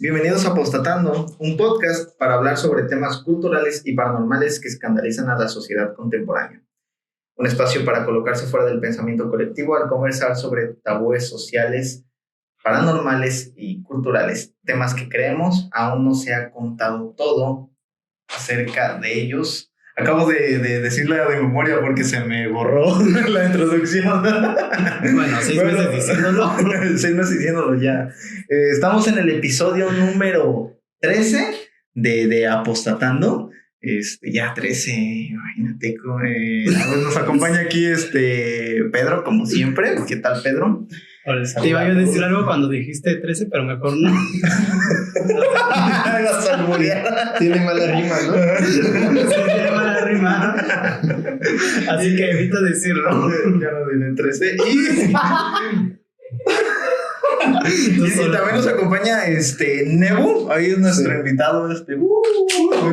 Bienvenidos a Apostatando, un podcast para hablar sobre temas culturales y paranormales que escandalizan a la sociedad contemporánea. Un espacio para colocarse fuera del pensamiento colectivo al conversar sobre tabúes sociales, paranormales y culturales, temas que creemos aún no se ha contado todo acerca de ellos. Acabo de decirla de memoria porque se me borró la introducción. Bueno, 6 meses diciéndolo. 6 meses diciéndolo ya. Estamos en el episodio número 13 de Apostatando. Ya 13, imagínate. Nos acompaña aquí Pedro, como siempre. ¿Qué tal, Pedro? Te iba a decir algo cuando dijiste 13, pero mejor no. Vas a alburear. Tiene mala rima, ¿no? Sí, tiene mala rima. Así que evito decirlo. Ya no diré 13. Y también nos acompaña Nebu. Ahí es nuestro invitado. Me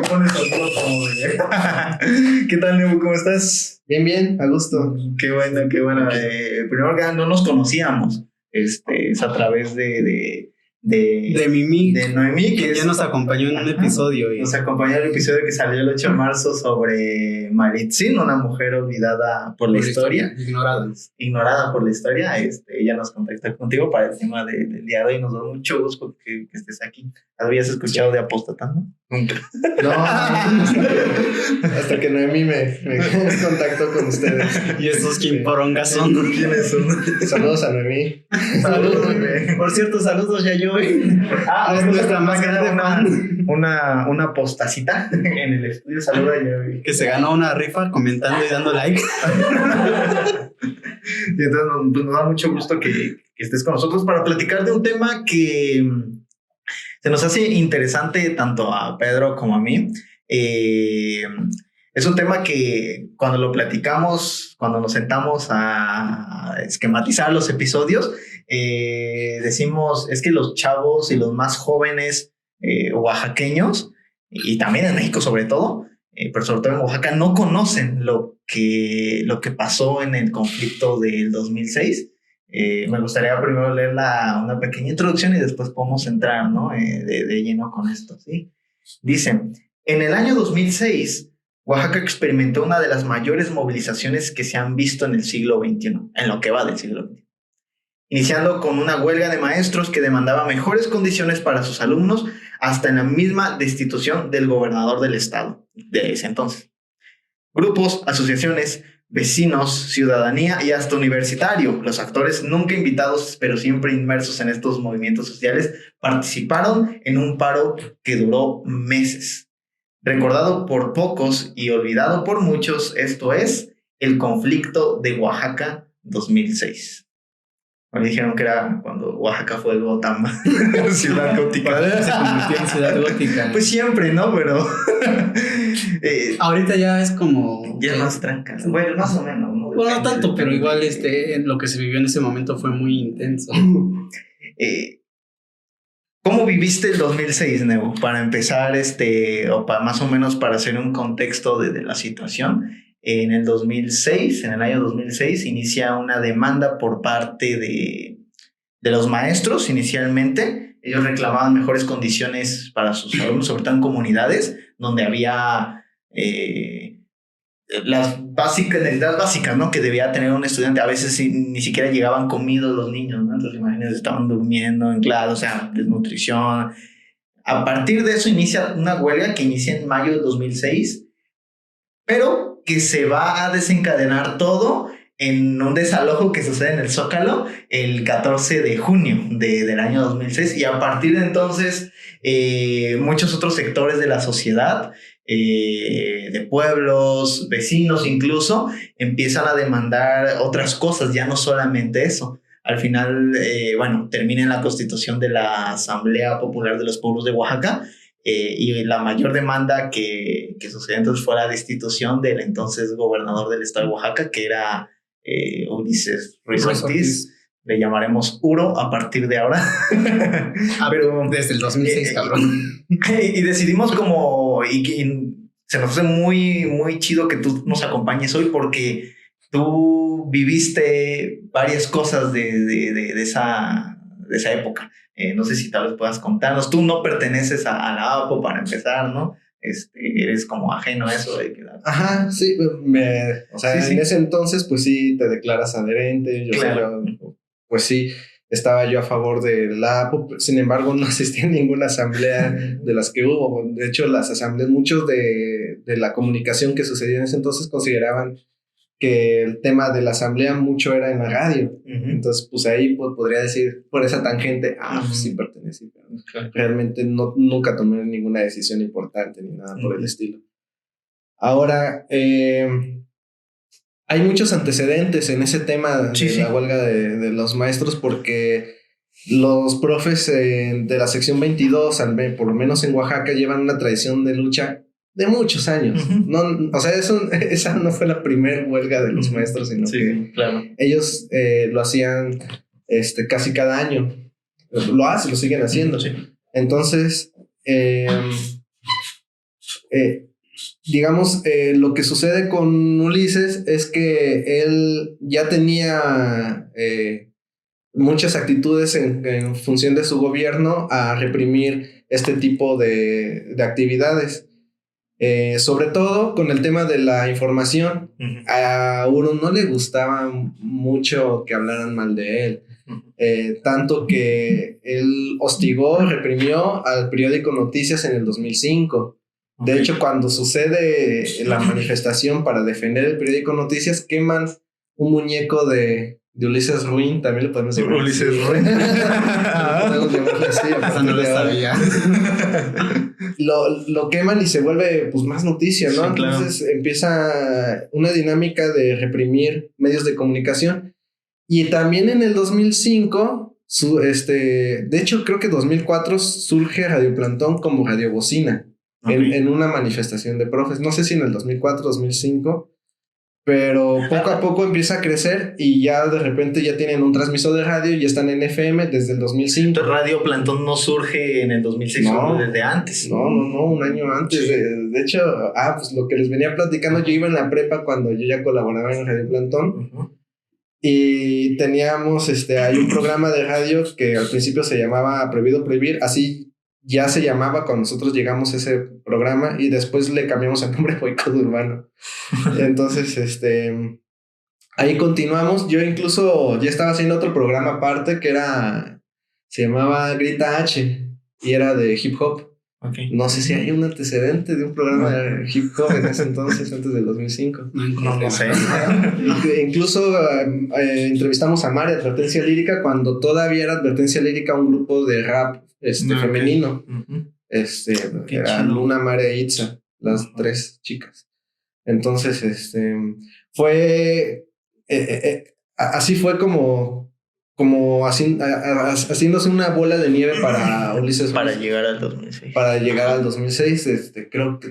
pone saludos como de... ¿Qué tal, Nebu? ¿Cómo estás? Bien, a gusto. Qué bueno. Primero que nada, no nos conocíamos. Es a través de Mimi, de Noemí, que ya nos acompañó en un episodio. Nos acompañó en el episodio que salió el 8 de marzo sobre Maritza, una mujer olvidada por la historia. Ignorada por la historia. Ella nos contactó contigo para el tema del día de hoy. Nos da mucho gusto que estés aquí. ¿Habías escuchado de Apostatando? Nunca. No, hasta que Noemí me contactó con ustedes. ¿Y estos quién porongas son? ¿Quiénes son? Saludos a Noemí. Saludos, Noemí. Por cierto, saludos ya yo. Es nuestra más grande fan. Una postacita en el estudio. Saluda ya. Que se ganó una rifa comentando y dando like. Y entonces nos da mucho gusto que estés con nosotros para platicar de un tema que se nos hace interesante tanto a Pedro como a mí. Es un tema que cuando lo platicamos, cuando nos sentamos a esquematizar los episodios, decimos, es que los chavos y los más jóvenes oaxaqueños, y también en México sobre todo, pero sobre todo en Oaxaca, no conocen lo que pasó en el conflicto del 2006. Me gustaría primero leer una pequeña introducción y después podemos entrar, ¿no? de lleno con esto, ¿sí? Dice, en el año 2006, Oaxaca experimentó una de las mayores movilizaciones que se han visto en el siglo XXI, en lo que va del siglo XXI. Iniciando con una huelga de maestros que demandaba mejores condiciones para sus alumnos, hasta en la misma destitución del gobernador del estado de ese entonces. Grupos, asociaciones, vecinos, ciudadanía y hasta universitario, los actores nunca invitados pero siempre inmersos en estos movimientos sociales, participaron en un paro que duró meses. Recordado por pocos y olvidado por muchos, esto es el conflicto de Oaxaca 2006. Me dijeron que era cuando Oaxaca fue Gotham, ciudad gótica. Se convirtió en ciudad gótica. Pues siempre, ¿no? Pero ahorita ya es como... ya más tranca. Bueno, más o menos, ¿no? Bueno, no tanto, pero igual lo que se vivió en ese momento fue muy intenso. ¿Cómo viviste el 2006, Nebo? Para empezar, o más o menos para hacer un contexto de la situación. En el año 2006, inicia una demanda por parte de los maestros inicialmente. Ellos reclamaban mejores condiciones para sus alumnos, sobre todo en comunidades donde había las necesidades básicas, ¿no? Que debía tener un estudiante. A veces ni siquiera llegaban comidos los niños, ¿no? Entonces, imagínense, estaban durmiendo en clase, o sea, desnutrición. A partir de eso inicia una huelga que inicia en mayo de 2006, pero que se va a desencadenar todo en un desalojo que sucede en el Zócalo el 14 de junio del año 2006. Y a partir de entonces, muchos otros sectores de la sociedad, de pueblos, vecinos incluso, empiezan a demandar otras cosas, ya no solamente eso. Al final, termina en la constitución de la Asamblea Popular de los Pueblos de Oaxaca, y la mayor demanda que sucedió entonces fue la destitución del entonces gobernador del estado de Oaxaca, que era Ulises Ruiz Ortiz. Le llamaremos Uro a partir de ahora. Pero desde el 2006, cabrón. Y decidimos y se nos hace muy, muy chido que tú nos acompañes hoy, porque tú viviste varias cosas de de esa época. No sé si tal vez puedas contarnos. Tú no perteneces a la APO para empezar, ¿no? Eres como ajeno a eso de que... Ajá, sí, o sea, Sí, en sí. ese entonces, pues sí, te declaras adherente, Claro. pues sí, estaba yo a favor de la APO, sin embargo, no asistí a ninguna asamblea de las que hubo. De hecho, las asambleas, muchos de la comunicación que sucedía en ese entonces consideraban que el tema de la asamblea mucho era en la radio. Entonces, pues ahí podría decir, por esa tangente, pues sí pertenecí, pero Claro. realmente nunca tomé ninguna decisión importante ni nada por el estilo. Ahora, hay muchos antecedentes en ese tema de la huelga de los maestros, porque los profes de la sección 22, por lo menos en Oaxaca, llevan una tradición de lucha de muchos años. No, o sea, esa no fue la primera huelga de los maestros, sino que claro. ellos lo hacían casi cada año. Lo siguen haciendo. Sí. Entonces, digamos, lo que sucede con Ulises es que él ya tenía muchas actitudes en función de su gobierno a reprimir este tipo de actividades. Sobre todo con el tema de la información. A uno no le gustaba mucho que hablaran mal de él. Tanto que él hostigó, reprimió al periódico Noticias en el 2005. De hecho, cuando sucede la manifestación para defender el periódico Noticias, queman un muñeco de Ulises Ruin, también lo podemos decir. Ulises Ruin. No lo sabía. Lo queman y se vuelve pues más noticia, ¿no? Sí, claro. Entonces empieza una dinámica de reprimir medios de comunicación. Y también en el 2005, de hecho creo que 2004 surge Radio Plantón como radiobocina. En una manifestación de profes. No sé si en el 2004, 2005, pero poco a poco empieza a crecer y ya de repente ya tienen un transmisor de radio y están en FM desde el 2005. Entonces, Radio Plantón no surge en el 2006, sino desde antes. No, un año antes. Sí. De hecho, pues lo que les venía platicando, yo iba en la prepa cuando yo ya colaboraba en Radio Plantón. Y teníamos hay un programa de radio que al principio se llamaba Prohibido Prohibir, así ya se llamaba cuando nosotros llegamos a ese programa, y después le cambiamos el nombre a Boicot Urbano. Entonces, ahí continuamos. Yo incluso ya estaba haciendo otro programa aparte que se llamaba Grita H y era de hip hop. No sé si hay un antecedente de un programa de hip hop en ese entonces, antes del 2005. No sé. Incluso entrevistamos a Mari, Advertencia Lírica, cuando todavía era Advertencia Lírica un grupo de rap femenino. Era Luna, Mari e Itza, las tres chicas. Entonces, fue así fue como haciéndose una bola de nieve para Ulises para llegar al 2006. Para llegar al 2006, creo que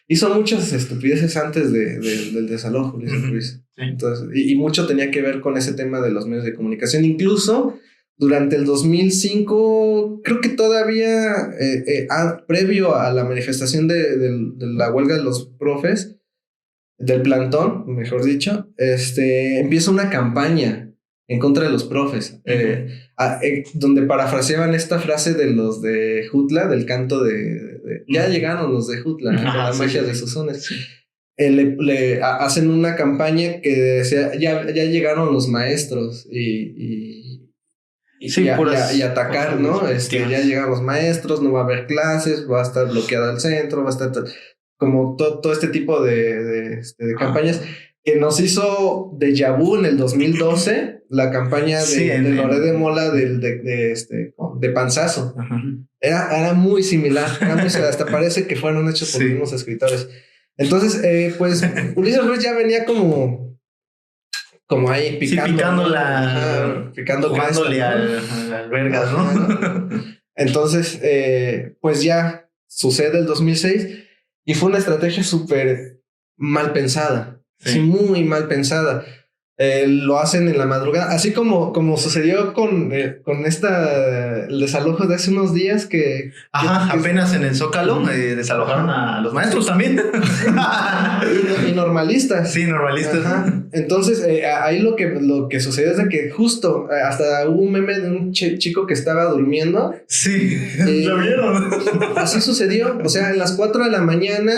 hizo muchas estupideces antes del desalojo, Ulises Ruiz. Sí. Entonces, y mucho tenía que ver con ese tema de los medios de comunicación. Incluso durante el 2005, creo que todavía previo a la manifestación de la huelga de los profes, del plantón, mejor dicho, empieza una campaña en contra de los profes, donde parafraseaban esta frase de los de Jutla, del canto de ya llegaron los de Jutla, con la magia de sus sones. Le hacen una campaña que decía, ya llegaron los maestros y atacar, ¿no? Ya llegan los maestros, no va a haber clases, va a estar bloqueado el centro, va a estar como todo este tipo de campañas que nos hizo déjà vu en el 2012, la campaña de Loré de Mola de Panzazo. Era muy similar, hasta parece que fueron hechos por los mismos escritores. Entonces, pues Ulises Ruiz ya venía como ahí picando, jugándole al vergas, ¿no? Entonces, pues ya sucede el 2006 y fue una estrategia súper mal pensada. Sí, muy mal pensada, lo hacen en la madrugada, así como sucedió con el desalojo de hace unos días que apenas en el Zócalo desalojaron a los maestros también. y normalistas. Sí, normalistas. Ajá. Entonces, ahí lo que sucedió es de que justo hasta hubo un meme de un chico que estaba durmiendo. Sí, ¿lo vieron? Así sucedió, o sea, en las 4 de la mañana,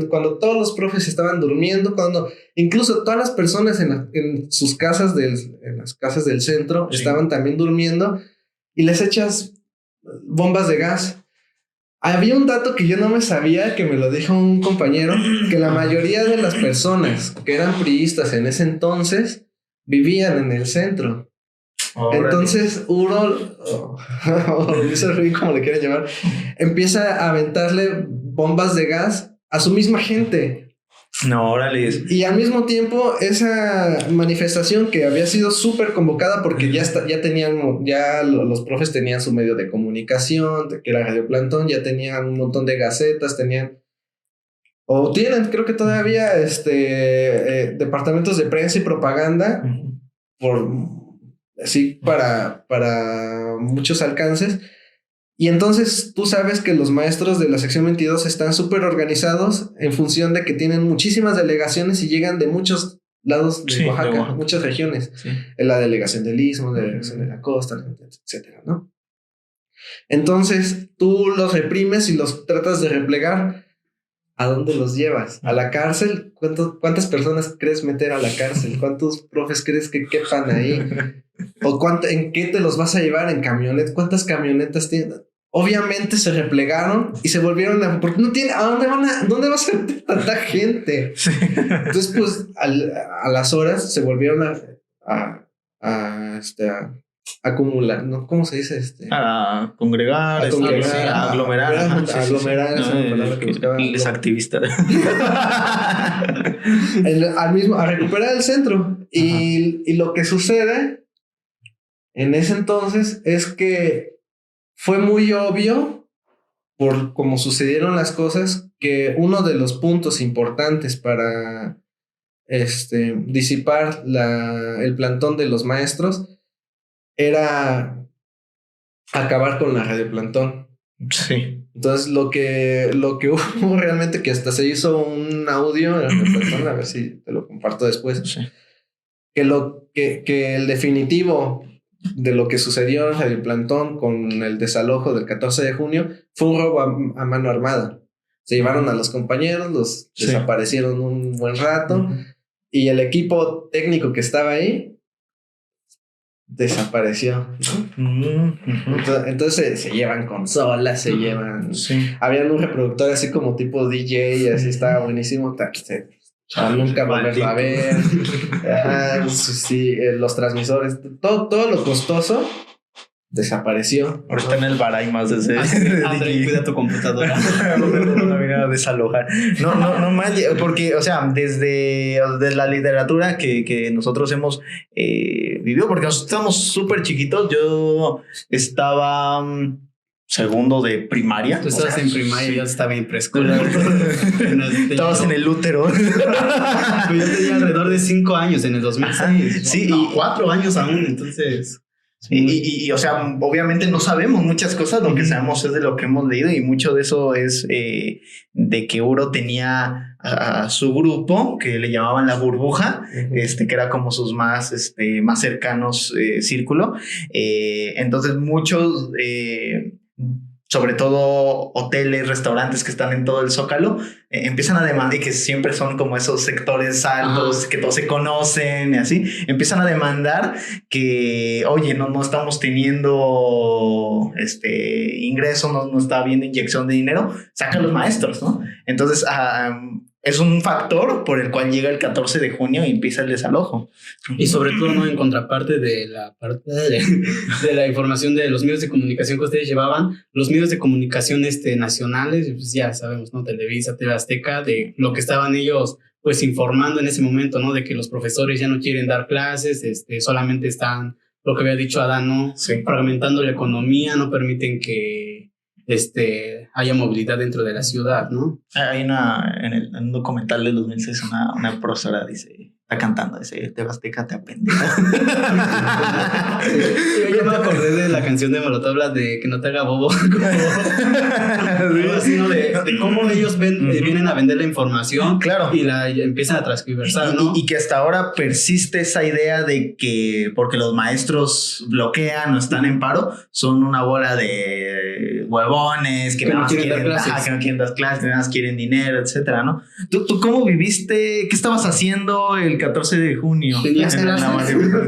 cuando todos los profes estaban durmiendo, cuando incluso todas las personas en sus casas en las casas del centro estaban también durmiendo, y les echas bombas de gas. Había un dato que yo no me sabía, que me lo dijo un compañero, que la mayoría de las personas que eran priistas en ese entonces vivían en el centro. Entonces uno, o Luis Ruiz, como le quieren llamar, empieza a aventarle bombas de gas a su misma gente. No, órale. Y al mismo tiempo, esa manifestación que había sido súper convocada porque ya los profes tenían su medio de comunicación, que era Radio Plantón, ya tenían un montón de gacetas, tienen, creo que todavía, departamentos de prensa y propaganda, para muchos alcances. Y entonces tú sabes que los maestros de la sección 22 están súper organizados en función de que tienen muchísimas delegaciones y llegan de muchos lados de Oaxaca, muchas regiones. Sí. En la delegación del Istmo, la delegación de la costa, etcétera, ¿no? Entonces tú los reprimes y los tratas de replegar. ¿A dónde los llevas? ¿A la cárcel? ¿Cuántas personas crees meter a la cárcel? ¿Cuántos profes crees que quepan ahí? ¿O en qué te los vas a llevar? ¿En camionetas? ¿Cuántas camionetas tienen? Obviamente se replegaron y se volvieron porque no tiene, ¿dónde va a ser tanta gente? Sí. Entonces, pues, a las horas se volvieron a acumular, ¿no? ¿Cómo se dice? A congregar, a aglomerar. Aglomerar es una palabra que buscaba. Les activistas. A recuperar el centro. Y lo que sucede en ese entonces es que fue muy obvio, por cómo sucedieron las cosas, que uno de los puntos importantes para disipar el plantón de los maestros era acabar con la Radio Plantón. Sí. Entonces lo que hubo realmente, que hasta se hizo un audio en Radio Plantón, a ver si te lo comparto después, sí. que el definitivo de lo que sucedió en Radio Plantón con el desalojo del 14 de junio fue un robo a mano armada. Se llevaron a los compañeros, los desaparecieron un buen rato, y el equipo técnico que estaba ahí desapareció. Entonces se llevan consolas, se llevan... Sí. Habían un reproductor así como tipo DJ, así estaba buenísimo. Nunca volverlo a ver. Ajá, sí, los transmisores, todo lo costoso desapareció. Ahorita en el bar hay más de ese. André, cuida tu computadora. No viene a desalojar. No más, porque, o sea, desde la literatura que nosotros hemos vivido, porque nosotros estamos súper chiquitos. Yo estaba segundo de primaria. Tú estabas en primaria, yo estaba en preescolar. Estabas en el útero. Yo tenía alrededor de 5 años en el 2006. Sí, no, 4 años aún, entonces... Y o sea, obviamente no sabemos muchas cosas, lo que sabemos es de lo que hemos leído, y mucho de eso es de que Uro tenía a su grupo que le llamaban la burbuja, que era como sus más cercanos círculo. Entonces muchos, sobre todo hoteles, restaurantes que están en todo el Zócalo, empiezan a demandar, y que siempre son como esos sectores altos, que todos se conocen y así, empiezan a demandar que, oye, no estamos teniendo ingreso, no está habiendo inyección de dinero, saca a los maestros, ¿no? Entonces, es un factor por el cual llega el 14 de junio y empieza el desalojo. Y sobre todo, ¿no? En contraparte de la parte de la información de los medios de comunicación que ustedes llevaban, los medios de comunicación nacionales, pues ya sabemos, ¿no? Televisa, TV Azteca, de lo que estaban ellos pues informando en ese momento, ¿no? De que los profesores ya no quieren dar clases, solamente están, lo que había dicho Adán, ¿no? Sí. Fragmentando la economía, no permiten que haya movilidad dentro de la ciudad, ¿no? Hay en un documental del 2006 una profesora dice, Está cantando ese TV Azteca, te apendeja. Yo me acordé de la canción de Molotov, la de que no te haga bobo. Algo así, ¿no? De cómo ellos vienen a vender la información, claro, y la empiezan a transcribersar, ¿no? Y que hasta ahora persiste esa idea de que porque los maestros bloquean o están en paro, son una bola de huevones que no quieren dar clases, que nada más quieren dinero, etcétera, ¿no? ¿Tú cómo viviste? ¿Qué estabas haciendo el 14 de junio? ¿Tenías clases?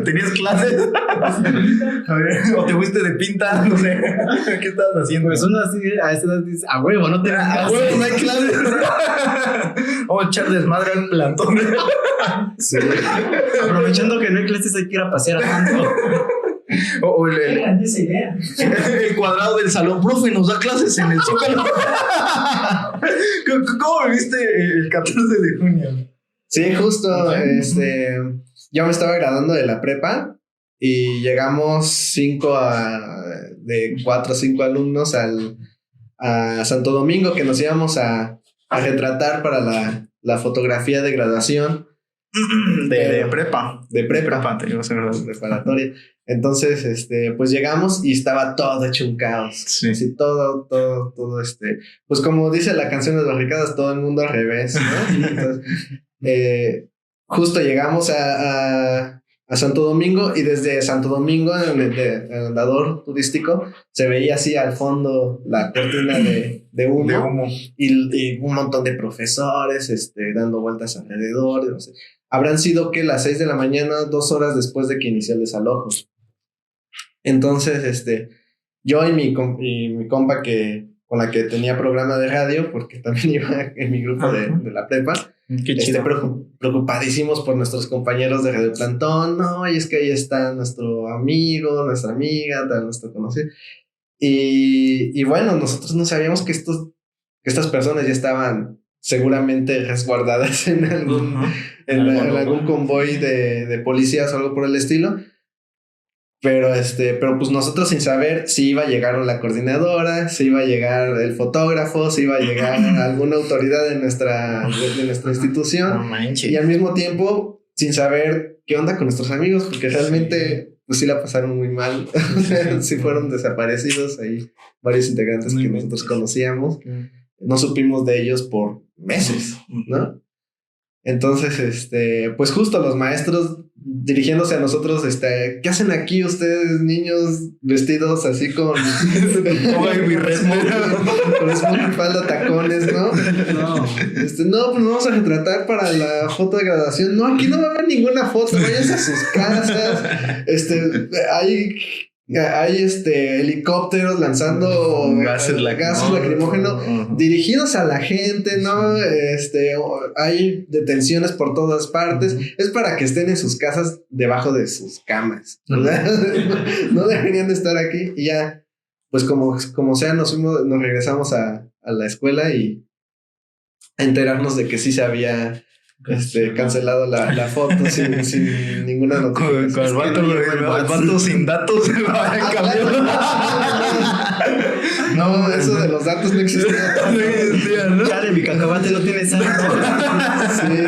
¿Tenías clases? A ver, ¿o te fuiste de pinta? No sé. ¿Qué estabas haciendo? Pues uno así, a esa edad dice, a huevo, no tenés clases. A huevo, no hay clases. Vamos a echar desmadre al plantón. Sí. Aprovechando que no hay clases, hay que ir a pasear a tanto. O el cuadrado del salón, profe, nos da clases en el Zócalo. ¿Cómo viviste el 14 de junio? Sí, justo, yo me estaba graduando de la prepa y llegamos de 4 o 5 alumnos a Santo Domingo, que nos íbamos a retratar para la fotografía de graduación. De prepa. De prepa. Te ibas a graduar. Preparatoria. Entonces, pues llegamos y estaba todo hecho un caos. Sí. Así, todo, pues como dice la canción de los Ricardos, todo el mundo al revés, ¿no? Entonces, justo llegamos a Santo Domingo, y desde Santo Domingo, en el andador turístico, se veía así al fondo la cortina de humo. Y un montón de profesores dando vueltas alrededor. No sé. Habrán sido que las 6 de la mañana, 2 horas después de que inició el desalojo. Entonces, yo y mi compa con la que tenía programa de radio, porque también iba en mi grupo de la prepa, qué chido. Preocupadísimos por nuestros compañeros de Radio Plantón. No, y es que ahí está nuestro amigo, nuestra amiga, nuestro conocido. Y bueno, nosotros no sabíamos que estas personas ya estaban seguramente resguardadas en algún convoy de policías o algo por el estilo. Pero pues nosotros sin saber si iba a llegar la coordinadora, si iba a llegar el fotógrafo, si iba a llegar alguna autoridad de nuestra institución. No manches. Y al mismo tiempo sin saber qué onda con nuestros amigos, porque realmente pues sí la pasaron muy mal. Sí fueron desaparecidos ahí varios integrantes que nosotros conocíamos. No supimos de ellos por meses, ¿no? Entonces, pues justo los maestros dirigiéndose a nosotros, ¿qué hacen aquí ustedes, niños, vestidos así con smoking, falda, tacones, ¿no? No, pues vamos a retratar para la foto de graduación. No, aquí no va a haber ninguna foto, váyanse a sus casas. Hay helicópteros lanzando gases lacrimógenos dirigidos a la gente, ¿no? Hay detenciones por todas partes. Es para que estén en sus casas debajo de sus camas, ¿verdad? No deberían de estar aquí. Y ya, pues como sea, nos regresamos a la escuela y a enterarnos de que sí se había cancelado la foto sin ninguna noticia. Con el vato sin datos se va a cambiar. No, eso de los datos no existía. ¿No? Chale, mi cacahuate no tiene sal.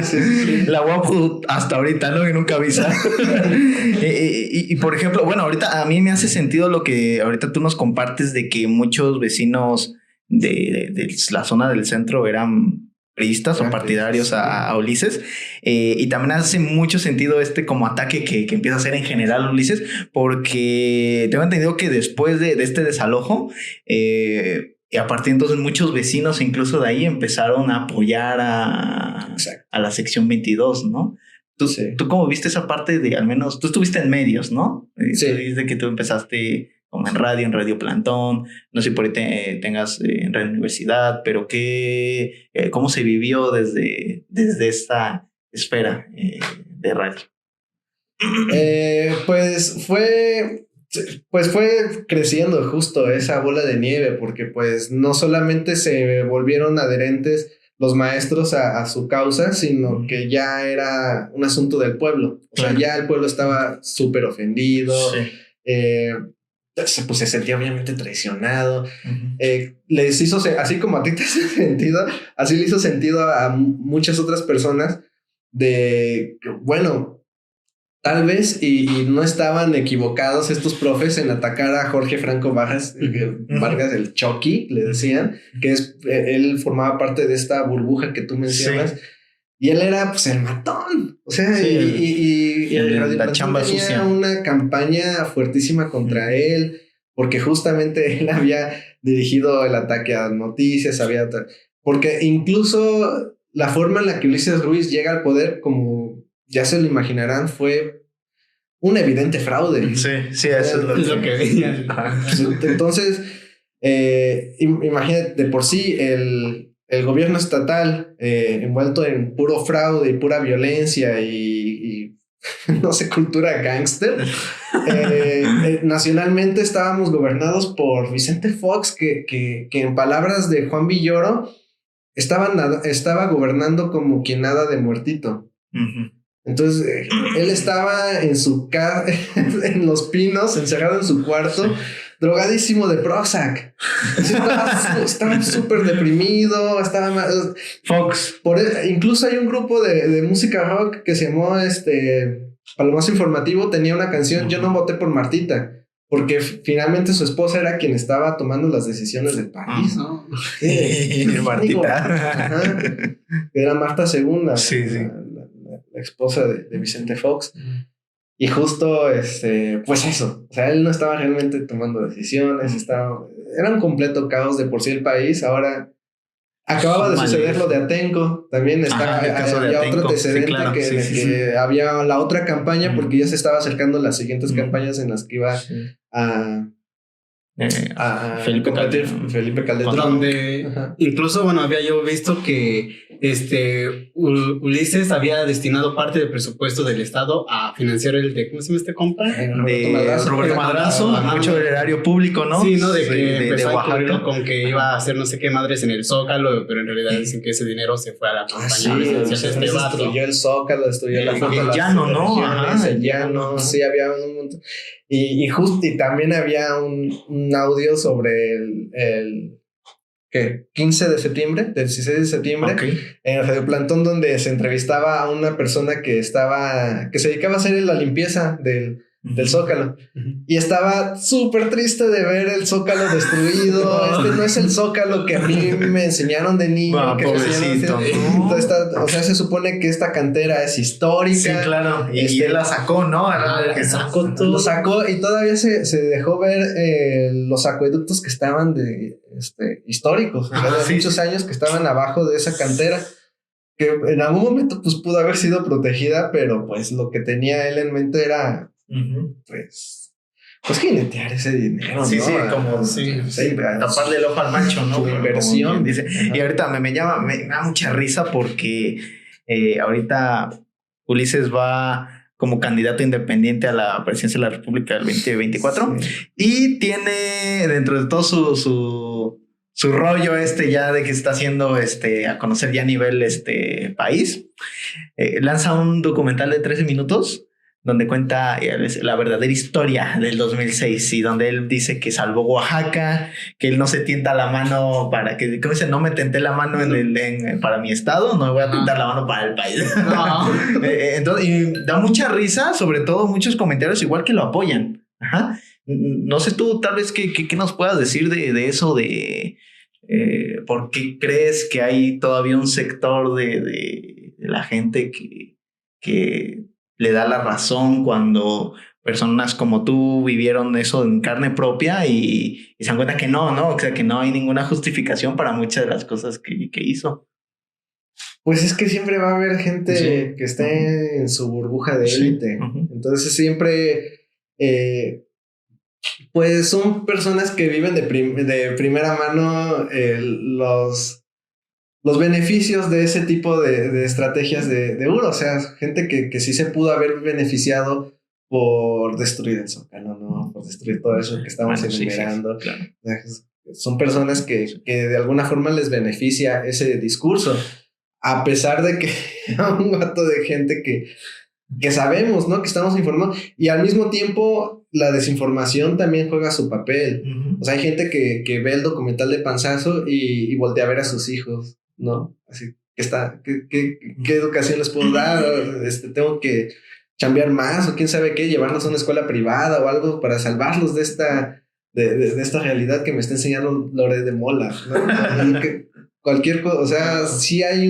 Sí. La guapo hasta ahorita, ¿no? Y nunca avisa. y por ejemplo, bueno, ahorita a mí me hace sentido lo que ahorita tú nos compartes de que muchos vecinos de la zona del centro eran priistas o partidarios a Ulises, y también hace mucho sentido como ataque que empieza a hacer en general Ulises, porque tengo entendido que después de este desalojo, y a partir de entonces muchos vecinos incluso de ahí empezaron a apoyar a la sección 22, ¿no? ¿Tú cómo viste esa parte de, al menos, tú estuviste en medios, ¿no? Sí. Desde que tú empezaste como en Radio Plantón, no sé por ahí tengas en Radio Universidad, pero ¿cómo se vivió desde esta esfera de radio? Pues fue creciendo justo esa bola de nieve, porque pues no solamente se volvieron adherentes los maestros a su causa, sino que ya era un asunto del pueblo. O sea, ya el pueblo estaba súper ofendido. Pues se sentía obviamente traicionado. Les hizo, así como a ti te hace sentido, así le hizo sentido a muchas otras personas, bueno, tal vez y no estaban equivocados estos profes en atacar a Jorge Franco Vargas, el Chucky, le decían, que él formaba parte de esta burbuja que tú mencionas. Sí. Y él era pues el matón. O sea, sí, y la chamba tenía sucia. Una campaña fuertísima contra él, porque justamente él había dirigido el ataque a noticias, porque incluso la forma en la que Ulises Ruiz llega al poder, como ya se lo imaginarán, fue un evidente fraude. Sí, eso es lo que veía. Entonces, imagínate, de por sí el gobierno estatal envuelto en puro fraude y pura violencia y no sé, cultura gángster. Nacionalmente estábamos gobernados por Vicente Fox, que en palabras de Juan Villoro estaba gobernando como quien nada de muertito. Uh-huh. Entonces él estaba en su en Los Pinos, encerrado en su cuarto, sí, drogadísimo de Prozac. Estaba súper deprimido, estaba Fox. Incluso hay un grupo de música rock que se llamó Palomazo Informativo, tenía una canción, uh-huh, Yo no voté por Martita, porque finalmente su esposa era quien estaba tomando las decisiones del país. Uh-huh. Sí, Martita. Era Marta II, sí. La esposa de Vicente Fox. Uh-huh. Y justo, pues eso, o sea, él no estaba realmente tomando decisiones, era un completo caos de por sí el país. Ahora acababa de suceder lo de Atenco, también había otro antecedente, sí, claro, que había la otra campaña, porque ya se estaba acercando las siguientes campañas en las que iba a Felipe Calderón, donde incluso, bueno, había yo visto que Ulises había destinado parte del presupuesto del estado a financiar ¿cómo se llama este compa? Roberto Madrazo, mucho del erario público, ¿no? Sí, ¿no? De Oaxaca, con que iba a hacer no sé qué madres en el Zócalo, pero en realidad dicen que ese dinero se fue a la campaña presidencial de este vato. Destruyó el Zócalo, destruyó la foto. El llano, ¿no? El llano, sí, había un montón. Y también había un audio sobre el 15 de septiembre, del 16 de septiembre, okay, en el Radio Plantón, donde se entrevistaba a una persona que se dedicaba a hacer la limpieza del Zócalo. Uh-huh. Y estaba súper triste de ver el Zócalo destruido. No es el Zócalo que a mí me enseñaron de niño. Pobrecito. Entonces, o sea, se supone que esta cantera es histórica. Sí, claro. Y él la sacó, ¿no? Lo sacó y todavía se dejó ver los acueductos que estaban históricos. De muchos años que estaban abajo de esa cantera, que en algún momento pues pudo haber sido protegida, pero pues lo que tenía él en mente era pues jinetear ese dinero, sí, ¿no? Sí, como taparle el ojo al macho, ¿no? Su inversión. Dice. Y ahorita me da mucha risa porque ahorita Ulises va como candidato independiente a la presidencia de la República del 2024, sí, y tiene dentro de todo su rollo ya de que está haciendo a conocer ya a nivel país, lanza un documental de 13 minutos donde cuenta la verdadera historia del 2006 y donde él dice que salvó Oaxaca, que él no se tienta la mano para que, ¿cómo dice? No me tenté la mano para mi estado, no me voy a tentar la mano para el país. No. Entonces, y da mucha risa, sobre todo muchos comentarios igual que lo apoyan. Ajá. No sé tú, tal vez, ¿qué nos puedas decir de eso, de por qué crees que hay todavía un sector de la gente que le da la razón cuando personas como tú vivieron eso en carne propia y se dan cuenta que no, o sea, que no hay ninguna justificación para muchas de las cosas que hizo? Pues es que siempre va a haber gente que esté en su burbuja de élite. Uh-huh. Entonces siempre pues son personas que viven de primera mano los beneficios de ese tipo de estrategias de Uro. O sea, gente que sí se pudo haber beneficiado por destruir el Zócalo, ¿no? Por destruir todo eso que estamos enumerando. Sí, claro. O sea, son personas que de alguna forma les beneficia ese discurso, a pesar de que un gato de gente que sabemos, ¿no? Que estamos informando, y al mismo tiempo la desinformación también juega su papel. Uh-huh. O sea, hay gente que ve el documental de Panzazo y voltea a ver a sus hijos, ¿no? Así, ¿Qué educación les puedo dar? Tengo que chambear más o quién sabe qué, llevarlos a una escuela privada o algo para salvarlos de esta realidad que me está enseñando Loret de Mola, ¿no? Cualquier cosa, o sea, sí hay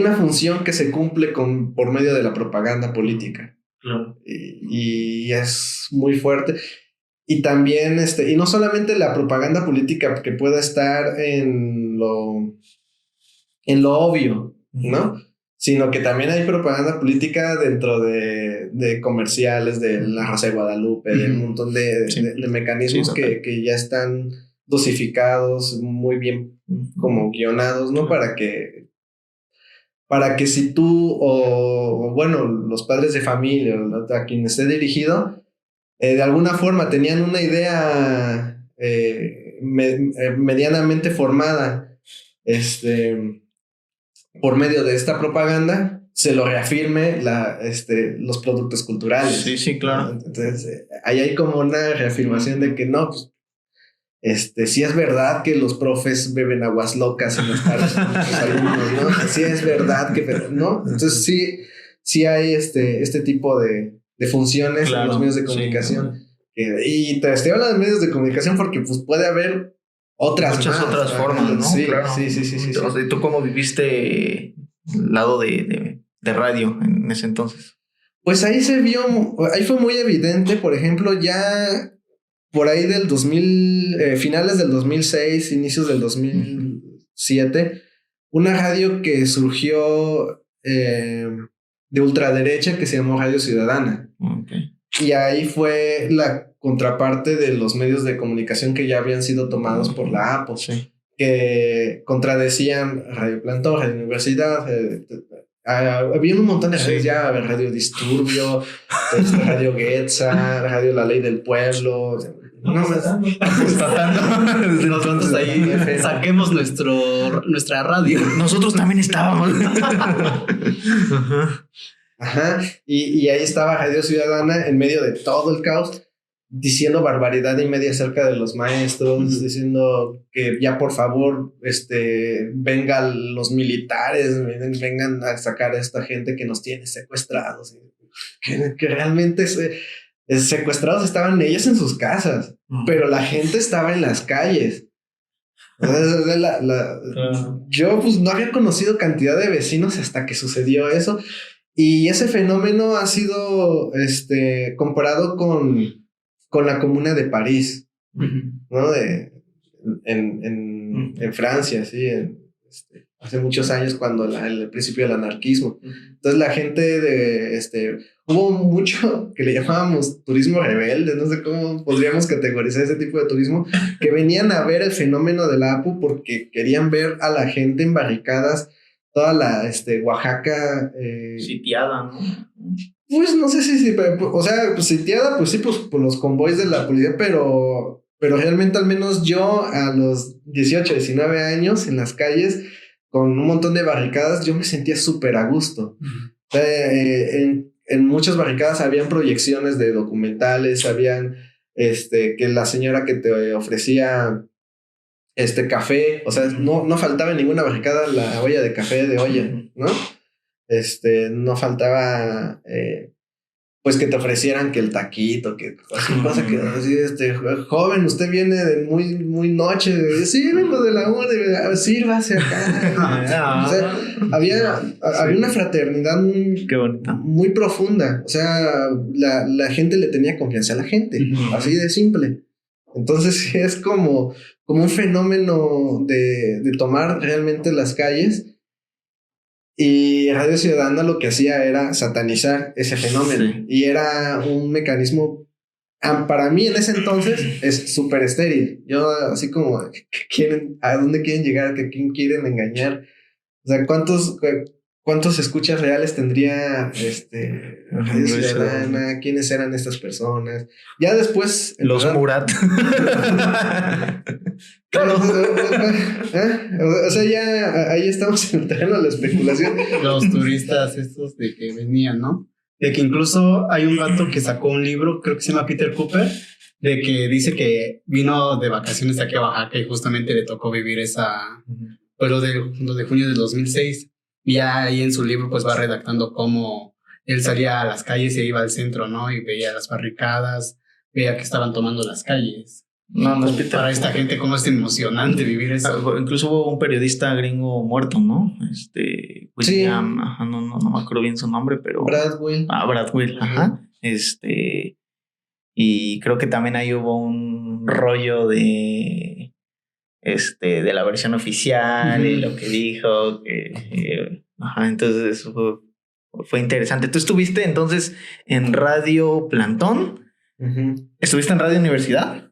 una función que se cumple por medio de la propaganda política. Claro. Y es muy fuerte. Y también, y no solamente la propaganda política que pueda estar en lo obvio, ¿no? Sino que también hay propaganda política dentro de comerciales, de La Rosa de Guadalupe, de un montón de mecanismos que ya están dosificados, muy bien como guionados, ¿no? Para que si tú o bueno, los padres de familia, a quien esté dirigido, de alguna forma tenían una idea medianamente formada, por medio de esta propaganda, se lo reafirme los productos culturales. Sí, claro. Entonces, ahí hay como una reafirmación de que no, pues, sí es verdad que los profes beben aguas locas en las tardes con sus alumnos, ¿no? Sí es verdad que, ¿no? Entonces sí hay este tipo de funciones en los medios de comunicación. Y te estoy hablando de medios de comunicación porque pues puede haber muchas otras formas, ¿no? Sí, claro. Sí. Entonces, ¿tú cómo viviste el lado de radio en ese entonces? Pues ahí fue muy evidente, por ejemplo, ya por ahí del 2000, finales del 2006, inicios del 2007, una radio que surgió de ultraderecha que se llamó Radio Ciudadana. Okay. Y ahí fue la contraparte de los medios de comunicación que ya habían sido tomados por la APO, que contradecían Radio Plantón, Radio Universidad. Había un montón de radios ya, Radio Disturbio, Radio Guetza, Radio La Ley del Pueblo. Nosotros ahí saquemos nuestra radio. Nosotros también estábamos. Ajá. Y ahí estaba Radio Ciudadana en medio de todo el caos, diciendo barbaridad y media acerca de los maestros, diciendo que ya por favor vengan los militares, vengan a sacar a esta gente que nos tiene secuestrados, que realmente secuestrados estaban ellos en sus casas, pero la gente estaba en las calles. Yo pues no había conocido cantidad de vecinos hasta que sucedió eso, y ese fenómeno ha sido comparado con la Comuna de París, ¿no? En Francia, sí, hace muchos años, cuando el principio del anarquismo. Entonces la gente hubo mucho que le llamábamos turismo rebelde, no sé cómo podríamos categorizar ese tipo de turismo, que venían a ver el fenómeno de la APU porque querían ver a la gente en barricadas, toda la Oaxaca sitiada, ¿no? Pues no sé si o sea, pues sitiada, pues sí, pues por los convoys de la policía, pero realmente al menos yo a los 18, 19 años en las calles con un montón de barricadas, yo me sentía súper a gusto. En muchas barricadas habían proyecciones de documentales, habían que la señora que te ofrecía café, o sea, no faltaba en ninguna barricada la olla de café de olla, ¿no? No faltaba pues que te ofrecieran que el taquito, que cosa que así, joven, usted viene de muy, muy noche, sí, vengo de la una, sírvase acá. O sea, había una fraternidad muy profunda, o sea, la gente le tenía confianza a la gente, así de simple. Entonces es como un fenómeno de tomar realmente las calles. Y Radio Ciudadana lo que hacía era satanizar ese fenómeno. Sí. Y era un mecanismo, para mí en ese entonces, es súper estéril. Yo así como, ¿a dónde quieren llegar? ¿A quién quieren engañar? O sea, ¿cuántos escuchas reales tendría Radio Ciudadana? ¿Quiénes eran estas personas? Ya después... Los Murat. Claro. O sea, ya ahí estamos en el terreno de la especulación. Los turistas estos de que venían, ¿no? De que incluso hay un gato que sacó un libro, creo que se llama Peter Cooper, de que dice que vino de vacaciones aquí a Oaxaca y justamente le tocó vivir esa pues lo de junio del 2006. Y ya ahí en su libro pues va redactando cómo él salía a las calles e iba al centro, ¿no? Y veía las barricadas, veía que estaban tomando las calles. No, no es Para esta gente cómo es emocionante vivir eso. Incluso hubo un periodista gringo muerto, ¿no? William, ajá, no me acuerdo bien su nombre, pero... Brad Will. Brad Will, ajá. Y creo que también ahí hubo un rollo de la versión oficial y lo que dijo, ajá, entonces fue interesante. ¿Tú estuviste entonces en Radio Plantón? ¿Estuviste en Radio Universidad?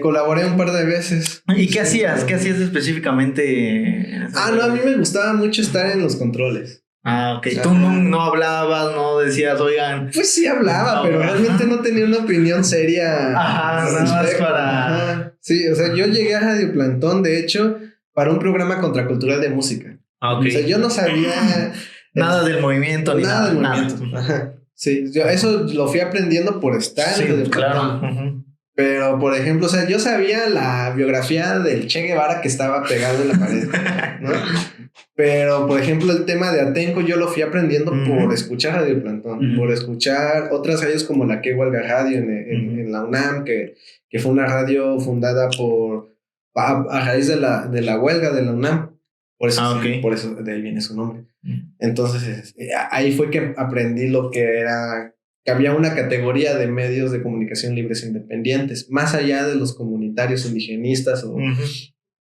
Colaboré un par de veces. ¿Y qué hacías? ¿Qué hacías específicamente? No, a mí me gustaba mucho estar en los controles. Ok. Tú no hablabas, no decías, oigan. Pues sí hablaba, pero realmente no tenía una opinión seria. Ajá, nada más para... Ajá. Sí, o sea, yo llegué a Radio Plantón, de hecho, para un programa contracultural de música. Ok. O sea, yo no sabía... nada del movimiento, ni nada. Del movimiento. Ajá. Sí, eso lo fui aprendiendo por estar en Radio claro. Plantón. Pero, por ejemplo, o sea, yo sabía la biografía del Che Guevara que estaba pegado en la pared, ¿no? Pero, por ejemplo, el tema de Atenco yo lo fui aprendiendo por escuchar Radio Plantón, por escuchar otras radios como la Que Huelga Radio en la UNAM, que fue una radio fundada a raíz de la huelga de la UNAM. Por eso, por eso de ahí viene su nombre. Entonces, ahí fue que aprendí lo que era... que había una categoría de medios de comunicación libres e independientes, más allá de los comunitarios indigenistas o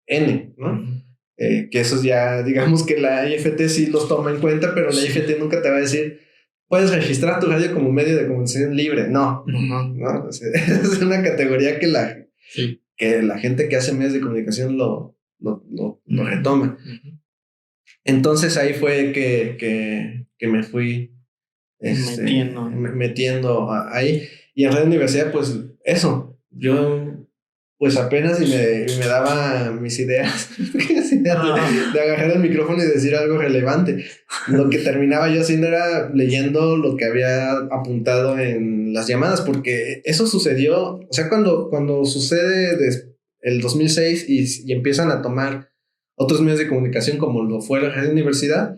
N, ¿no? Que esos ya, digamos que la IFT sí los toma en cuenta, pero la IFT nunca te va a decir, puedes registrar tu radio como medio de comunicación libre. No, ¿no? O sea, es una categoría que la gente que hace medios de comunicación lo retoma. Entonces ahí fue que me fui metiendo ahí. Y en Radio Universidad, pues eso, yo pues apenas y me daba mis ideas de agarrar el micrófono y decir algo relevante. Lo que terminaba yo haciendo era leyendo lo que había apuntado en las llamadas, porque eso sucedió, o sea, cuando sucede el 2006 y empiezan a tomar otros medios de comunicación como lo fue la Radio Universidad,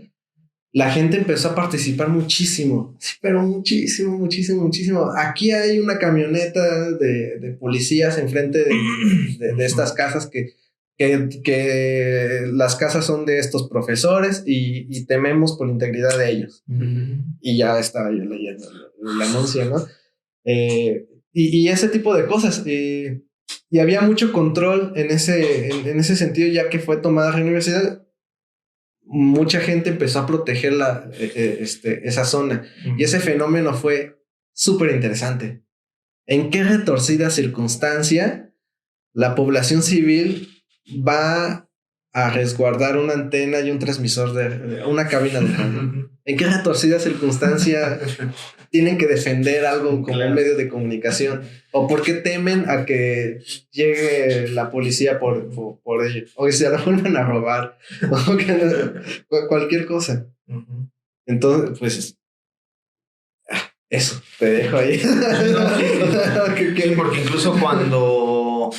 la gente empezó a participar muchísimo, pero muchísimo. Aquí hay una camioneta de policías enfrente de estas casas que las casas son de estos profesores y tememos por la integridad de ellos. Y ya estaba yo leyendo el anuncio, ¿no? Y ese tipo de cosas. Y había mucho control en ese sentido, ya que fue tomada la universidad. Mucha gente empezó a proteger esa zona. Y ese fenómeno fue súper interesante. ¿En qué retorcida circunstancia la población civil va a resguardar una antena y un transmisor de una cabina de radio? ¿En qué retorcida circunstancia tienen que defender algo como un medio de comunicación? ¿O por qué temen a que llegue la policía por ello? O que se la vuelvan a robar. O cualquier cosa. Entonces, pues... eso, te dejo ahí. Sí, porque incluso cuando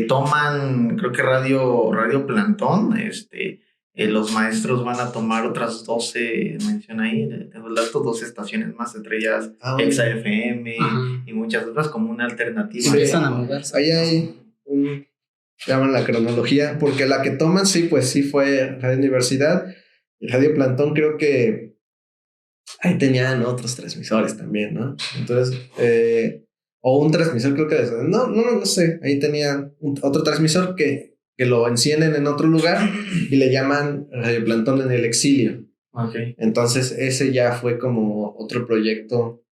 toman, creo que Radio Plantón, los maestros van a tomar otras 12, menciona ahí, tengo el dato, 12 estaciones más, entre ellas Exa FM y muchas otras como una alternativa. Empiezan a moverse. Ahí hay llaman la cronología, porque la que toman sí fue Radio Universidad y Radio Plantón. Creo que ahí tenían otros transmisores también, ¿no? Entonces, o un transmisor, creo que no sé, ahí tenían otro transmisor que lo encienden en otro lugar y le llaman Radio Plantón en el exilio. Okay. Entonces ese ya fue como otro proyecto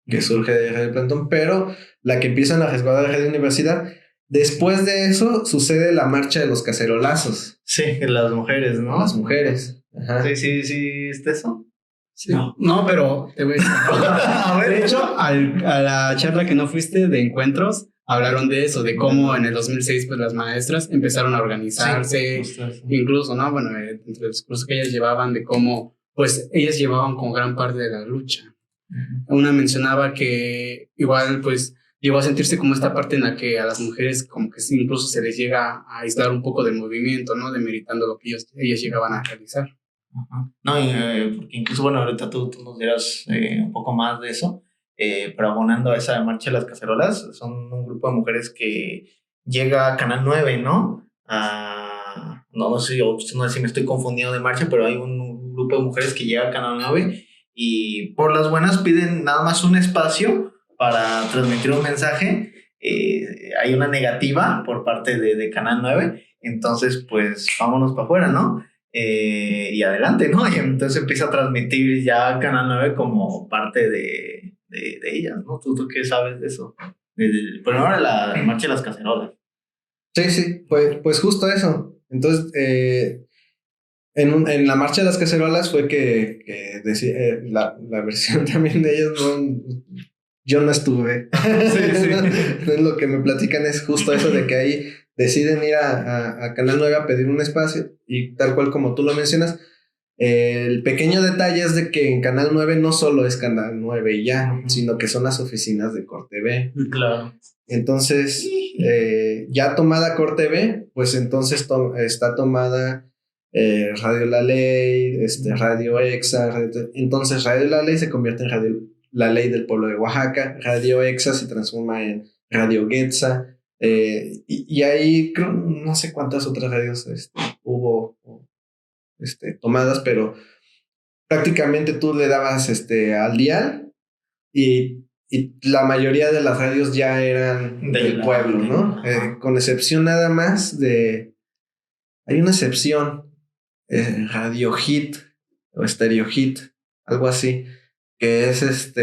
que surge de Radio Plantón, pero la que empiezan a resguardar Radio Universidad. Después de eso sucede la marcha de los cacerolazos. Sí, las mujeres, ¿no? Las mujeres. Ajá. Sí, ¿es eso? Sí. No, pero te voy a decir. A ver, de hecho, a la charla que no fuiste de encuentros, hablaron de eso, de cómo en el 2006 pues las maestras empezaron a organizarse, incluso, ¿no? Bueno, entre los cursos que ellas llevaban, de cómo pues ellas llevaban con gran parte de la lucha. Una mencionaba que igual pues llegó a sentirse como esta parte en la que a las mujeres como que incluso se les llega a aislar un poco del movimiento, ¿no? Demeritando lo que ellos llegaban a realizar. Ajá. No, porque incluso, bueno, ahorita tú nos dirás un poco más de eso, pero abonando a esa marcha de las cacerolas, son un grupo de mujeres que llega a Canal 9, ¿no? No sé si me estoy confundiendo de marcha, pero hay un grupo de mujeres que llega a Canal 9 y por las buenas piden nada más un espacio para transmitir un mensaje. Hay una negativa por parte de Canal 9, entonces pues vámonos para afuera, ¿no? Y adelante, ¿no? Y entonces empieza a transmitir ya Canal 9 como parte de ellas, ¿no? ¿Tú qué sabes de eso? Pero ahora la marcha de las cacerolas. Sí, pues justo eso. Entonces, en la marcha de las cacerolas fue que decía, la versión también de ellos, yo no estuve. Sí. Entonces, lo que me platican es justo eso de que ahí deciden ir a Canal 9 a pedir un espacio y tal cual como tú lo mencionas, el pequeño detalle es de que en Canal 9 no solo es Canal 9 y ya, sino que son las oficinas de CorTV. Claro. Entonces, ya tomada CorTV, pues entonces está tomada Radio La Ley, Radio EXA. Entonces Radio La Ley se convierte en Radio La Ley del Pueblo de Oaxaca, Radio EXA se transforma en Radio Getza, y ahí creo, no sé cuántas otras radios hubo tomadas, pero prácticamente tú le dabas al dial y la mayoría de las radios ya eran del pueblo, ¿no? Con excepción nada más hay una excepción, Radio Hit o Stereo Hit, algo así, que es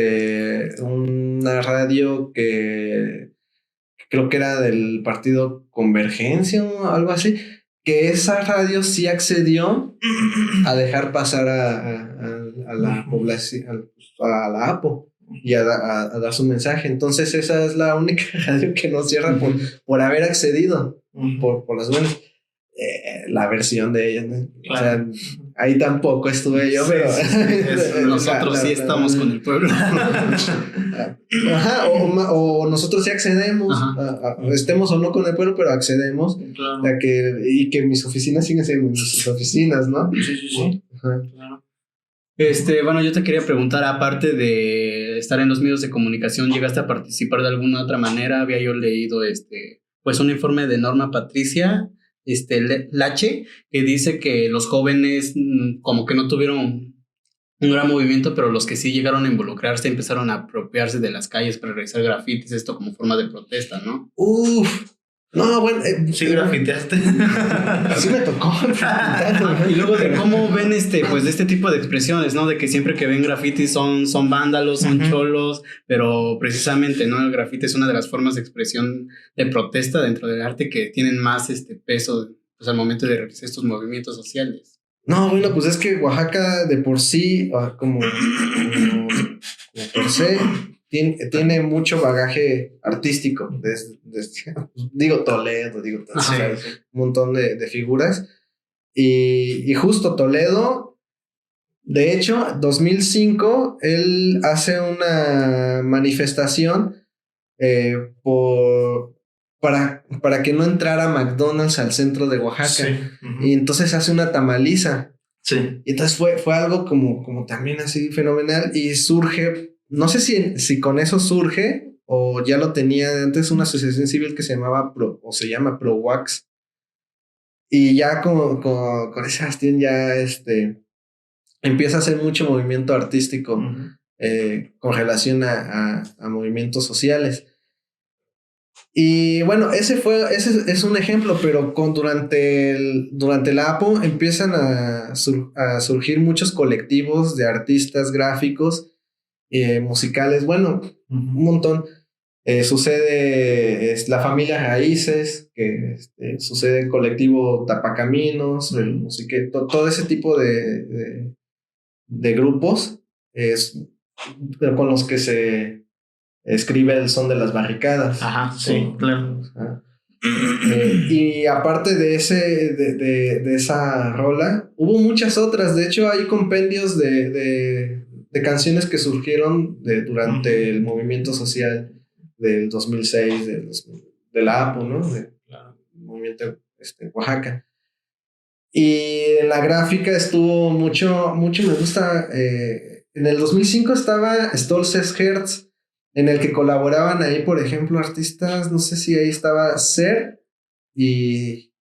una radio que creo que era del partido Convergencia o algo así, que esa radio sí accedió a dejar pasar a la población, a la APO y a dar su mensaje. Entonces esa es la única radio que nos cierra por haber accedido, por las buenas. La versión de ella, ¿no? Claro. O sea, ahí tampoco estuve yo, pero nosotros sí estamos con el pueblo. Ajá, o nosotros sí accedemos, estemos o no con el pueblo, pero accedemos, claro, y que mis oficinas siguen siendo mis oficinas, ¿no? Sí. Ajá. Claro. Bueno, yo te quería preguntar, aparte de estar en los medios de comunicación, ¿llegaste a participar de alguna otra manera? Había yo leído pues un informe de Norma Patricia Lache, que dice que los jóvenes como que no tuvieron un gran movimiento, pero los que sí llegaron a involucrarse empezaron a apropiarse de las calles para realizar grafitis, esto como forma de protesta, ¿no? No, bueno, sí grafiteaste. Sí me tocó. Y luego de cómo ven pues de este tipo de expresiones, ¿no? De que siempre que ven grafitis son vándalos, son cholos, pero precisamente, ¿no? El grafiti es una de las formas de expresión de protesta dentro del arte que tienen más peso pues, al momento de realizar estos movimientos sociales. No, bueno, pues es que Oaxaca de por sí, como por se, tiene mucho bagaje artístico. Digo Toledo, un montón de figuras. Y justo Toledo, de hecho, 2005, él hace una manifestación para que no entrara McDonald's al centro de Oaxaca. Sí. Y entonces hace una tamaliza. Sí. Y entonces fue algo como también así fenomenal. Y surge, no sé si con eso surge o ya lo tenía antes, una asociación civil que se llamaba se llama ProWax. Y ya con esa bastión ya empieza a hacer mucho movimiento artístico con relación a movimientos sociales. Y bueno, ese es un ejemplo, pero durante la APO empiezan a surgir muchos colectivos de artistas gráficos, musicales, bueno, un montón. Sucede la familia Raíces, que sucede el colectivo Tapacaminos, todo ese tipo de grupos con los que se escribe el son de las barricadas. Ajá, sí, claro. Y aparte de esa rola, hubo muchas otras. De hecho, hay compendios de canciones que surgieron durante el movimiento social del 2006, de la APO, ¿no? Del movimiento Oaxaca. Y en la gráfica estuvo mucho me gusta. En el 2005 estaba Stolces Hertz, en el que colaboraban ahí, por ejemplo, artistas, no sé si ahí estaba Ser y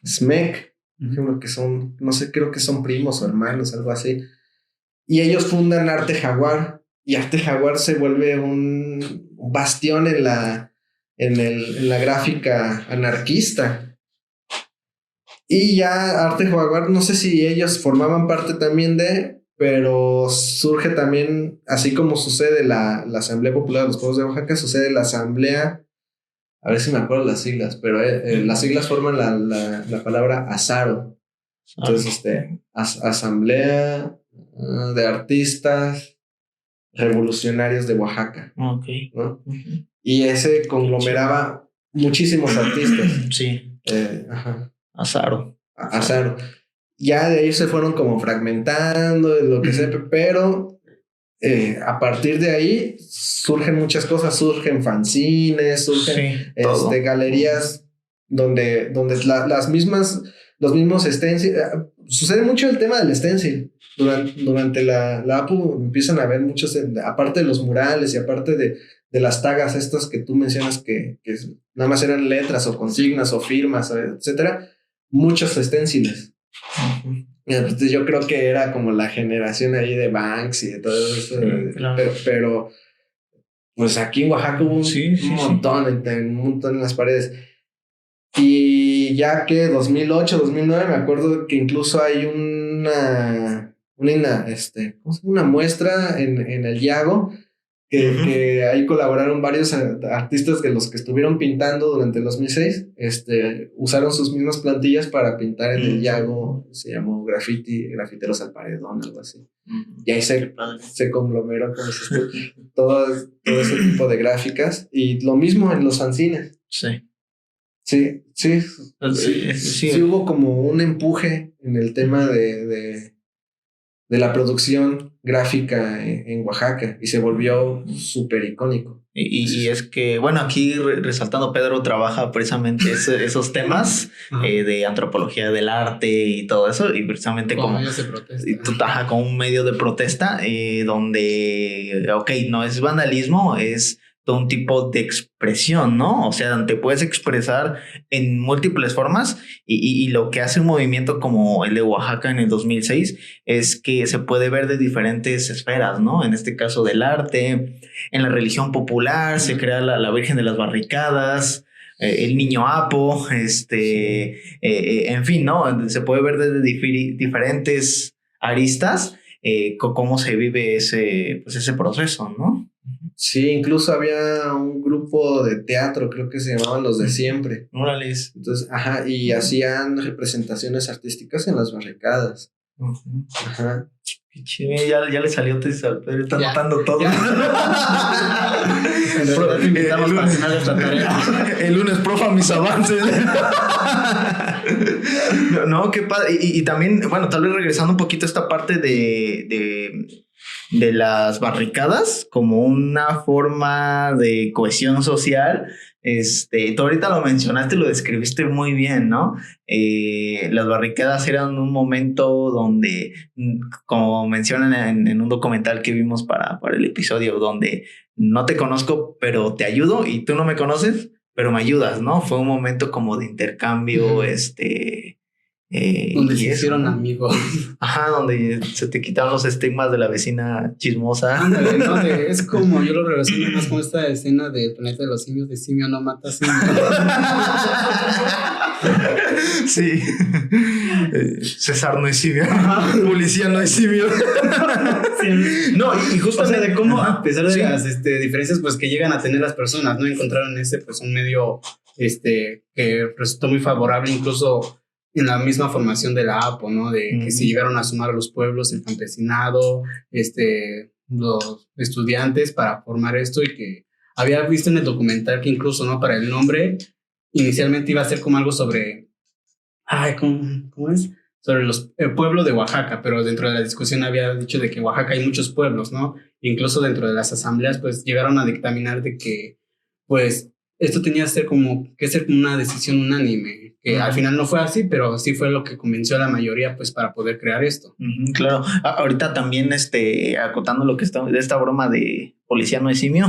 Smek, por ejemplo, que son, no sé, creo que son primos o hermanos, algo así. Y ellos fundan Arte Jaguar, y Arte Jaguar se vuelve un bastión en la gráfica anarquista. Y ya Arte Jaguar, no sé si ellos formaban parte también pero surge también, así como sucede la Asamblea Popular de los Pueblos de Oaxaca, sucede la Asamblea, a ver si me acuerdo las siglas, pero las siglas forman la palabra ASARO. Entonces, Asamblea de Artistas Revolucionarios de Oaxaca. Okay. ¿No? Y ese conglomeraba muchísimos artistas. Sí. Ajá. Azaro. Ya de ahí se fueron como fragmentando, lo que sea, pero a partir de ahí surgen muchas cosas, surgen fanzines, surgen galerías donde los mismos stencil, sucede mucho el tema del stencil. Durante la APU empiezan a haber muchos, aparte de los murales y aparte de las tagas estas que tú mencionas que nada más eran letras o consignas o firmas, etcétera, muchos stenciles. Entonces yo creo que era como la generación ahí de Banks y de todo eso. Claro. Pero pues aquí en Oaxaca hubo un montón en las paredes. Y ya que 2008, 2009, me acuerdo que incluso hay una muestra en el Yago que ahí colaboraron varios artistas de los que estuvieron pintando durante el 2006. Usaron sus mismas plantillas para pintar en el Yago. Se llamó Grafiteros al Paredón, algo así. Y ahí se conglomeró con todo ese tipo de gráficas. Y lo mismo en los fanzines. Sí, hubo como un empuje en el tema de la producción gráfica en Oaxaca y se volvió súper icónico. Y es que, bueno, aquí resaltando, Pedro trabaja precisamente esos temas de antropología del arte y todo eso, y precisamente como un medio de protesta donde, no es vandalismo, es todo un tipo de expresión, ¿no? O sea, te puedes expresar en múltiples formas y lo que hace un movimiento como el de Oaxaca en el 2006 es que se puede ver de diferentes esferas, ¿no? En este caso del arte, en la religión popular, se crea la Virgen de las Barricadas, el Niño Apo, en fin, ¿no? Se puede ver desde diferentes aristas cómo se vive ese proceso, ¿no? Sí, incluso había un grupo de teatro, creo que se llamaban Los de Siempre. Morales. Entonces, y hacían representaciones artísticas en las barricadas. Ajá. Ya le salió tesis al Pedro, está anotando todo. Invitamos para final de esta tarea. El lunes, profa, mis avances. No, qué padre. Y también, bueno, tal vez regresando un poquito a esta parte de las barricadas como una forma de cohesión social. Tú ahorita lo mencionaste, lo describiste muy bien, ¿no? Las barricadas eran un momento donde, como mencionan en un documental que vimos para el episodio, donde no te conozco, pero te ayudo, y tú no me conoces, pero me ayudas, ¿no? Fue un momento como de intercambio, donde se hicieron amigos. Ajá, donde se te quitaron los estigmas de la vecina chismosa. Ándale, ¿no? Es como, yo lo relaciono más con esta escena del Planeta de los Simios, de simio no mata simio. Sí. César no es simio. Policía no es simio. Sí. No, y justamente, o sea, de cómo, a pesar de las diferencias pues que llegan a tener las personas, ¿no? Encontraron pues un medio que resultó muy favorable, incluso en la misma formación de la APO, ¿no? De que se llegaron a sumar a los pueblos, el campesinado, los estudiantes para formar esto, y que había visto en el documental que incluso, ¿no? Para el nombre, inicialmente iba a ser como algo sobre, ¿cómo es? Sobre el pueblo de Oaxaca, pero dentro de la discusión había dicho de que en Oaxaca hay muchos pueblos, ¿no? Incluso dentro de las asambleas, pues llegaron a dictaminar de que pues esto tenía que ser como una decisión unánime, que al final no fue así, pero sí fue lo que convenció a la mayoría pues para poder crear esto. Claro, ahorita también acotando lo que de esta broma de policía no es simio,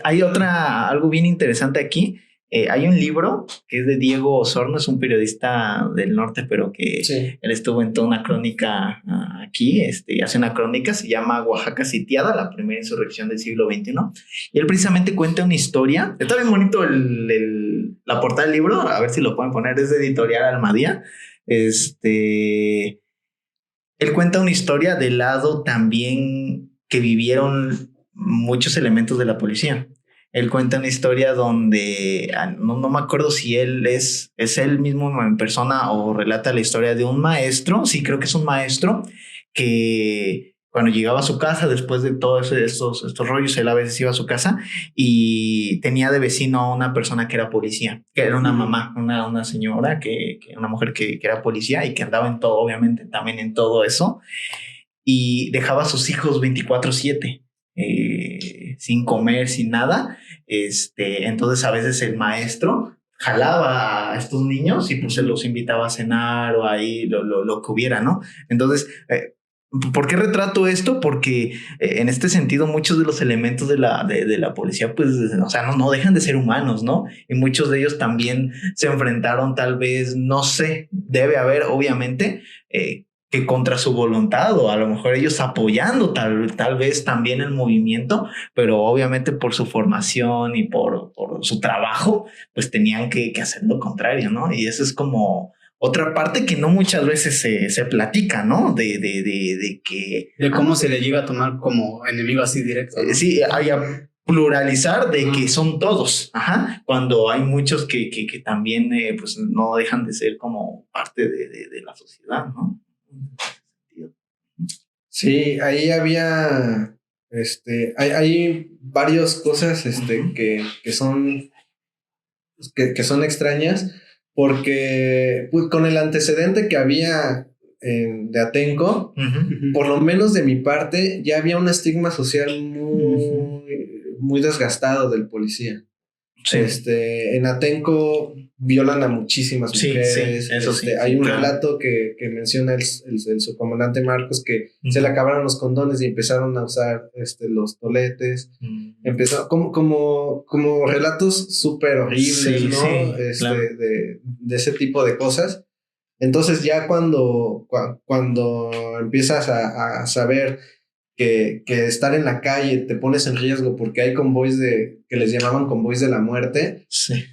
hay algo bien interesante aquí. Hay un libro que es de Diego Osorno, es un periodista del norte, pero que él estuvo en toda una crónica aquí, hace una crónica, se llama Oaxaca sitiada, la primera insurrección del siglo XXI, y él precisamente cuenta una historia, está bien bonito la portada del libro, a ver si lo pueden poner, es de Editorial Almadía, él cuenta una historia del lado también que vivieron muchos elementos de la policía. Él cuenta una historia donde no me acuerdo si él es él mismo en persona o relata la historia de un maestro. Sí, creo que es un maestro que cuando llegaba a su casa después de todos estos rollos, él a veces iba a su casa y tenía de vecino a una persona que era policía, que era una mamá, una señora, una mujer que era policía y que andaba en todo, obviamente también en todo eso, y dejaba a sus hijos 24/7. Sin comer, sin nada. Entonces a veces el maestro jalaba a estos niños y pues se los invitaba a cenar o ahí lo que hubiera, ¿no? Entonces, ¿por qué retrato esto? Porque en este sentido muchos de los elementos de la policía, pues, o sea, no dejan de ser humanos, ¿no? Y muchos de ellos también se enfrentaron tal vez, no sé, debe haber obviamente que contra su voluntad o a lo mejor ellos apoyando tal vez también el movimiento, pero obviamente por su formación y por su trabajo, pues tenían que hacer lo contrario, ¿no? Y eso es como otra parte que no muchas veces se platica, ¿no? De cómo se le llega a tomar como enemigo así directo, ¿no? Sí, haya pluralizar de que son todos, cuando hay muchos que también pues no dejan de ser como parte de la sociedad, ¿no? Sí, ahí había, hay varias cosas, que son extrañas, porque pues, con el antecedente que había de Atenco, por lo menos de mi parte, ya había un estigma social muy desgastado del policía. Sí. En Atenco violan a muchísimas mujeres. Sí, eso sí. Hay un relato que menciona el subcomandante Marcos que se le acabaron los condones y empezaron a usar los toletes. Empezó como relatos súper horribles, ¿no? Sí, claro. de ese tipo de cosas. Entonces ya cuando empiezas a saber que estar en la calle te pones en riesgo porque hay convoys que les llamaban convoys de la muerte. Sí.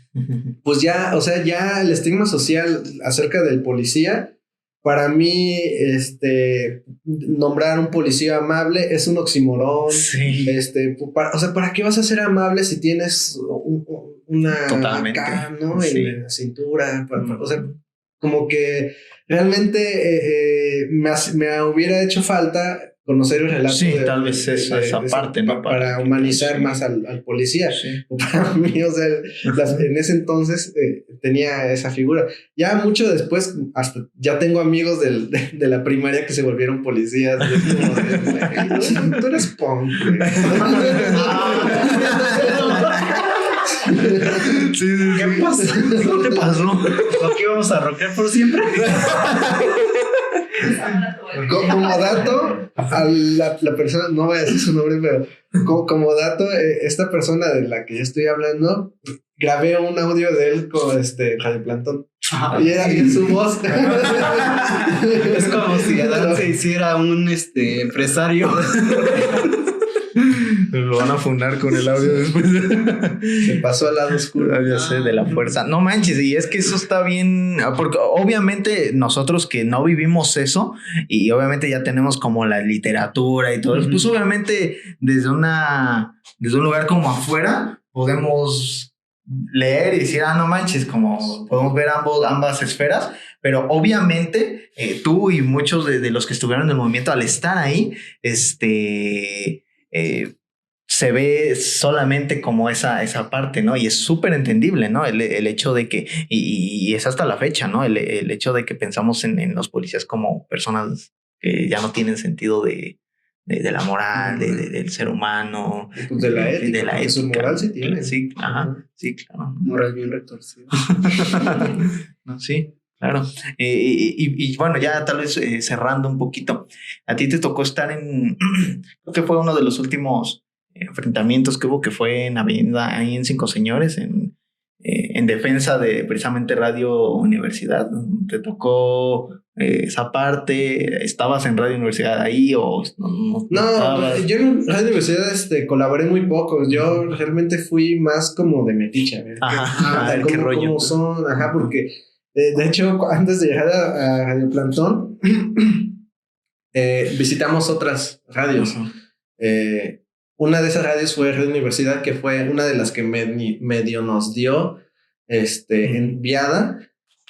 Pues ya, o sea, ya el estigma social acerca del policía, para mí, nombrar a un policía amable es un oxímoron. Sí. ¿Para qué vas a ser amable si tienes una acá, ¿no? Sí. En la cintura. O sea, como que realmente me hubiera hecho falta conocer el relato. Sí, tal vez esa parte, ¿no? Para humanizar más al policía. Sí. Para mí, o sea, en ese entonces tenía esa figura. Ya mucho después, hasta ya tengo amigos de la primaria que se volvieron policías. Tú eres punk. Sí. ¿Qué pasó? ¿Qué te pasó? ¿Lo que íbamos a rockear por siempre? Como dato, a la persona, no voy a decir su nombre, pero como dato, esta persona de la que yo estoy hablando, grabé un audio de él con Radio Plantón. Y era bien su voz. Es como si Adán se hiciera un empresario. Lo van a fundar con el audio después. Se pasó al lado oscuro. Ya sé, de la fuerza. No manches, y es que eso está bien, porque obviamente nosotros que no vivimos eso, y obviamente ya tenemos como la literatura y todo eso, pues obviamente desde un lugar como afuera podemos leer y decir, no manches, como podemos ver ambas esferas, pero obviamente tú y muchos de los que estuvieron en el movimiento al estar ahí, se ve solamente como esa parte, ¿no? Y es súper entendible, ¿no? El hecho de que, y es hasta la fecha, ¿no? El hecho de que pensamos en los policías como personas que ya no tienen sentido de de la moral, del ser humano. Pues de la ética. De la ética. Su moral sí tiene. Sí, ajá, sí, claro. Moral bien retorcida. No, sí, claro. Y bueno, ya tal vez cerrando un poquito, a ti te tocó estar creo que fue uno de los últimos enfrentamientos que hubo, que fue en Avenida, ahí en Cinco Señores, en defensa de precisamente Radio Universidad. ¿Te tocó esa parte? ¿Estabas en Radio Universidad ahí o no? Yo en Radio Universidad colaboré muy poco. Yo realmente fui más como de metiche. Ajá, qué rollo. ¿Cómo son? Ajá, porque de hecho, antes de llegar a Radio Plantón, visitamos otras radios. Uh-huh. Una de esas radios fue Radio Universidad, que fue una de las que medio nos dio enviada,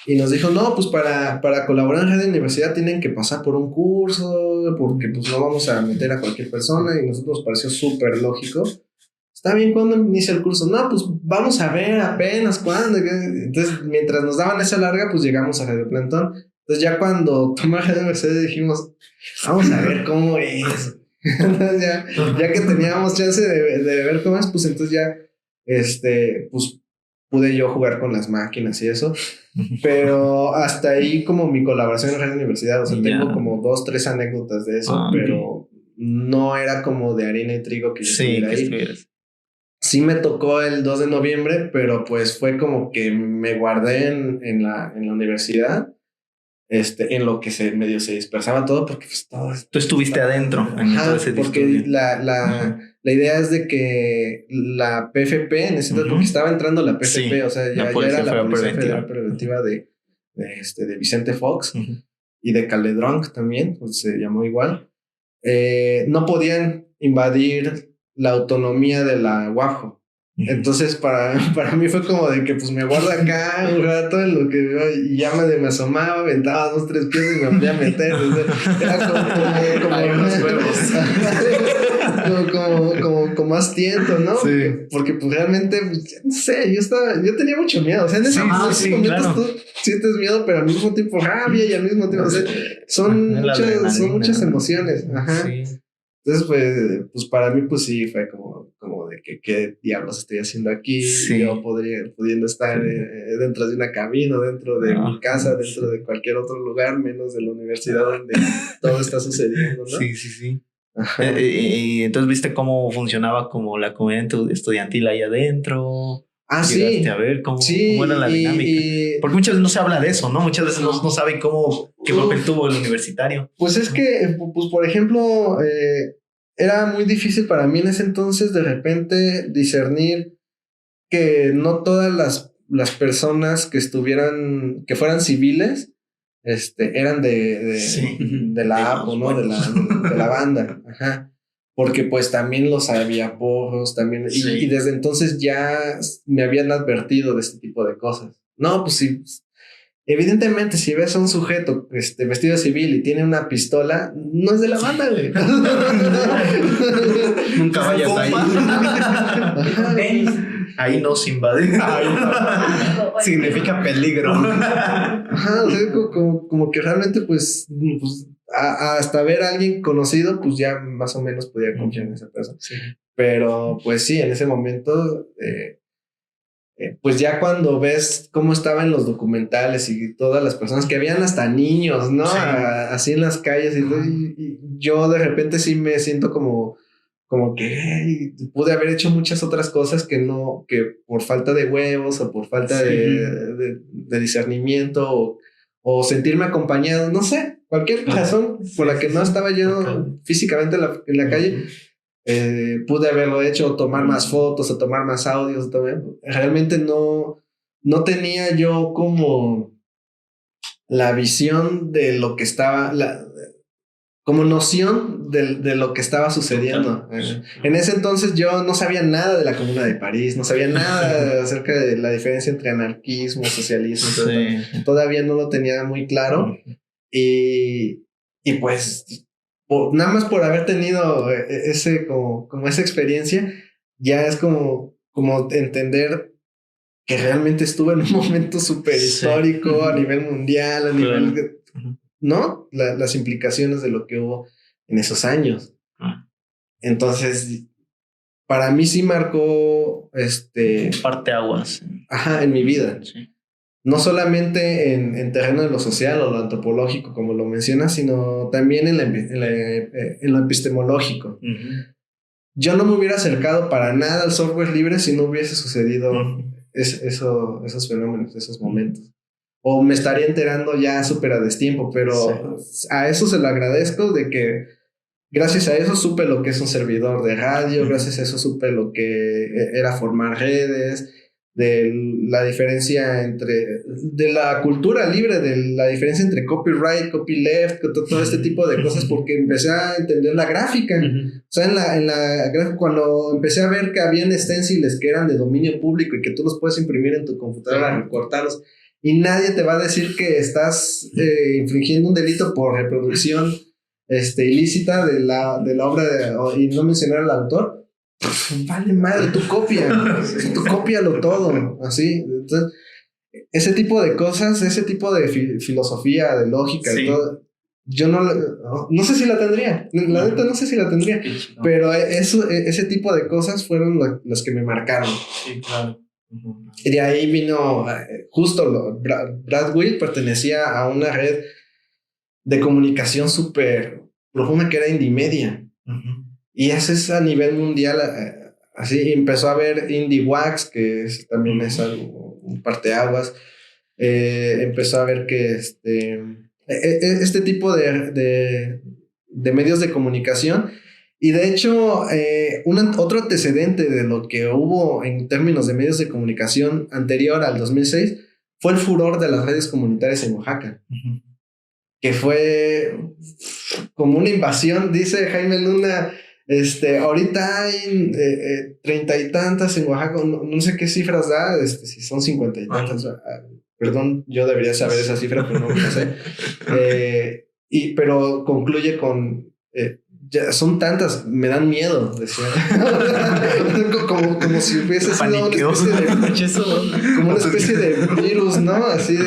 y nos dijo, no, pues para colaborar en Radio Universidad tienen que pasar por un curso, porque pues no vamos a meter a cualquier persona, y nosotros nos pareció súper lógico. Está bien, ¿cuándo inicia el curso? No, pues vamos a ver apenas cuándo. Entonces, mientras nos daban esa larga, pues llegamos a Radio Plantón. Entonces ya cuando tomamos Radio Universidad dijimos, vamos a ver cómo es. Entonces ya que teníamos chance de ver cómo es, pues entonces ya pues pude yo jugar con las máquinas y eso, pero hasta ahí como mi colaboración en Radio Universidad, o sea, tengo como 2-3 anécdotas de eso, pero no era como de harina y trigo que yo estuviera ahí. Sí me tocó el 2 de noviembre, pero pues fue como que me guardé en la universidad. En lo que medio se dispersaba todo, porque pues todo... Tú estuviste adentro en todo ese porque la idea es de que la PFP en ese entonces, porque estaba entrando la PFP, o sea, ya era la Policía Federal Preventiva de Vicente Fox, y de Caledrón también, pues se llamó igual. No podían invadir la autonomía de la UAFJO. Entonces para mí fue como de que pues me guardo acá un rato en lo que veo, y ya me asomaba, aventaba 2-3 pies y me volvía a meter. Era como más tiento, ¿no? Sí. Porque pues realmente, pues, no sé, yo tenía mucho miedo. O sea, en esos momentos tú sientes miedo, pero al mismo tiempo rabia, y al mismo tiempo, o sea, son muchas emociones. Ajá. Sí. Entonces, pues para mí, pues sí, fue como de que qué diablos estoy haciendo aquí. Sí. Yo pudiendo estar dentro de una cabina, dentro de mi casa, dentro de cualquier otro lugar, menos de la universidad donde todo está sucediendo, ¿no? Sí. Y entonces viste cómo funcionaba como la comunidad estudiantil ahí adentro. Sí. A ver cómo era la dinámica. Porque muchas veces no se habla de eso, ¿no? Muchas veces no saben qué papel tuvo el universitario. Pues es que, pues por ejemplo, era muy difícil para mí en ese entonces de repente discernir que no todas las personas que fueran civiles, eran de la APO, ¿no? De la banda. Ajá. Porque pues también los había porros, también, y desde entonces ya me habían advertido de este tipo de cosas. No, pues sí, evidentemente si ves a un sujeto vestido de civil y tiene una pistola, no es de la banda, güey. Nunca vayas ahí. Ahí no se invade. Significa peligro. Ajá, o sea, como que realmente pues hasta ver a alguien conocido, pues ya más o menos podía confiar en esa persona. Sí. Pero pues sí, en ese momento, pues ya cuando ves cómo estaban los documentales y todas las personas, que habían hasta niños, ¿no? Sí. Así en las calles, y yo de repente sí me siento como que pude haber hecho muchas otras cosas que por falta de huevos o por falta de discernimiento o sentirme acompañado, no sé, cualquier razón por la que no estaba yo físicamente en la calle, pude haberlo hecho, o tomar más fotos, o tomar más audios. Realmente no tenía yo como la visión de lo que estaba, como noción de lo que estaba sucediendo. En ese entonces yo no sabía nada de la Comuna de París, no sabía nada acerca de la diferencia entre anarquismo, socialismo. Sí. Todavía no lo tenía muy claro. Y pues nada más por haber tenido como esa experiencia, ya es como entender que realmente estuve en un momento súper histórico a nivel mundial, a nivel... ¿no? Las implicaciones de lo que hubo en esos años. Entonces, para mí sí marcó parteaguas. Ajá, en mi vida. Sí. No solamente en terreno de lo social o lo antropológico, como lo mencionas, sino también en lo epistemológico. Uh-huh. Yo no me hubiera acercado para nada al software libre si no hubiese sucedido esos fenómenos, esos momentos. O me estaría enterando ya súper a destiempo, pero a eso se lo agradezco, de que gracias a eso supe lo que es un servidor de radio, gracias a eso supe lo que era formar redes, de la diferencia de la cultura libre, de la diferencia entre copyright, copyleft, todo este tipo de cosas, porque empecé a entender la gráfica. O sea, en la gráfica, cuando empecé a ver que habían stenciles que eran de dominio público y que tú los puedes imprimir en tu computadora, recortarlos, y nadie te va a decir que estás infringiendo un delito por reproducción ilícita de la obra y no mencionar al autor. Vale madre, tú cópialo todo, así. Entonces, ese tipo de cosas, ese tipo de filosofía, de lógica, de todo, yo no sé si la tendría, la neta no sé si la tendría, pero ese tipo de cosas fueron las que me marcaron. Sí, claro. Y de ahí vino, justo Brad Will pertenecía a una red de comunicación súper profunda que era Indymedia. Y eso es a nivel mundial, así empezó a haber IndieWax, que también es algo, un parteaguas. Empezó a ver que este tipo de medios de comunicación, y de hecho otro antecedente de lo que hubo en términos de medios de comunicación anterior al 2006 fue el furor de las redes comunitarias en Oaxaca. Que fue como una invasión, dice Jaime Luna. Ahorita hay 30 y tantas en Oaxaca, no sé qué cifras da, si son 50 y tantas. Perdón, yo debería saber esa cifra, pero no lo sé. Pero concluye con ya son tantas, me dan miedo, decía. como si hubiese sido una especie de virus, ¿no? Así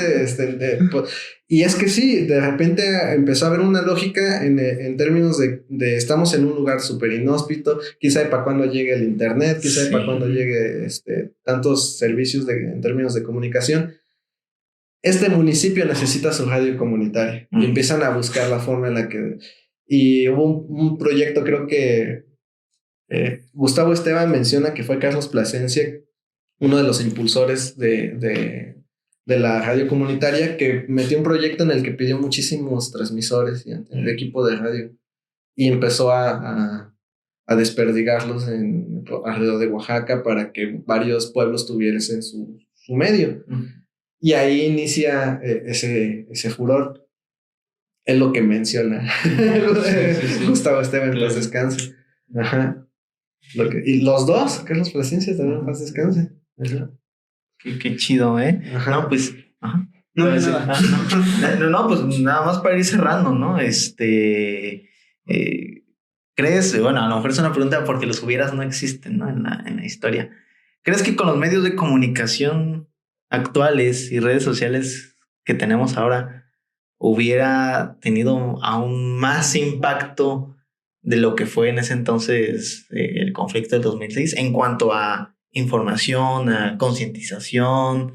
y es que sí, de repente empezó a haber una lógica en términos de estamos en un lugar súper inhóspito, quién sabe para cuándo llegue el internet, quién sabe para cuándo llegue tantos servicios en términos de comunicación. Este municipio necesita su radio comunitaria y empiezan a buscar la forma en la que... Y hubo un proyecto, creo que Gustavo Esteban menciona que fue Carlos Plasencia, uno de los impulsores de la radio comunitaria, que metió un proyecto en el que pidió muchísimos transmisores y de equipo de radio y empezó a desperdigarlos alrededor de Oaxaca para que varios pueblos tuviesen su medio. Y ahí inicia ese furor. Es lo que menciona Gustavo Esteban, en paz descanse. Ajá. Y los dos, Carlos Plasencia también en paz descanse. Ajá. Qué chido, ¿eh? Ajá. No, pues... Ajá. No, pues nada más para ir cerrando, ¿no? ¿Crees? Bueno, a lo mejor es una pregunta porque los hubieras no existen, ¿no? En la historia. ¿Crees que con los medios de comunicación actuales y redes sociales que tenemos ahora hubiera tenido aún más impacto de lo que fue en ese entonces el conflicto del 2006 en cuanto a información, a concientización?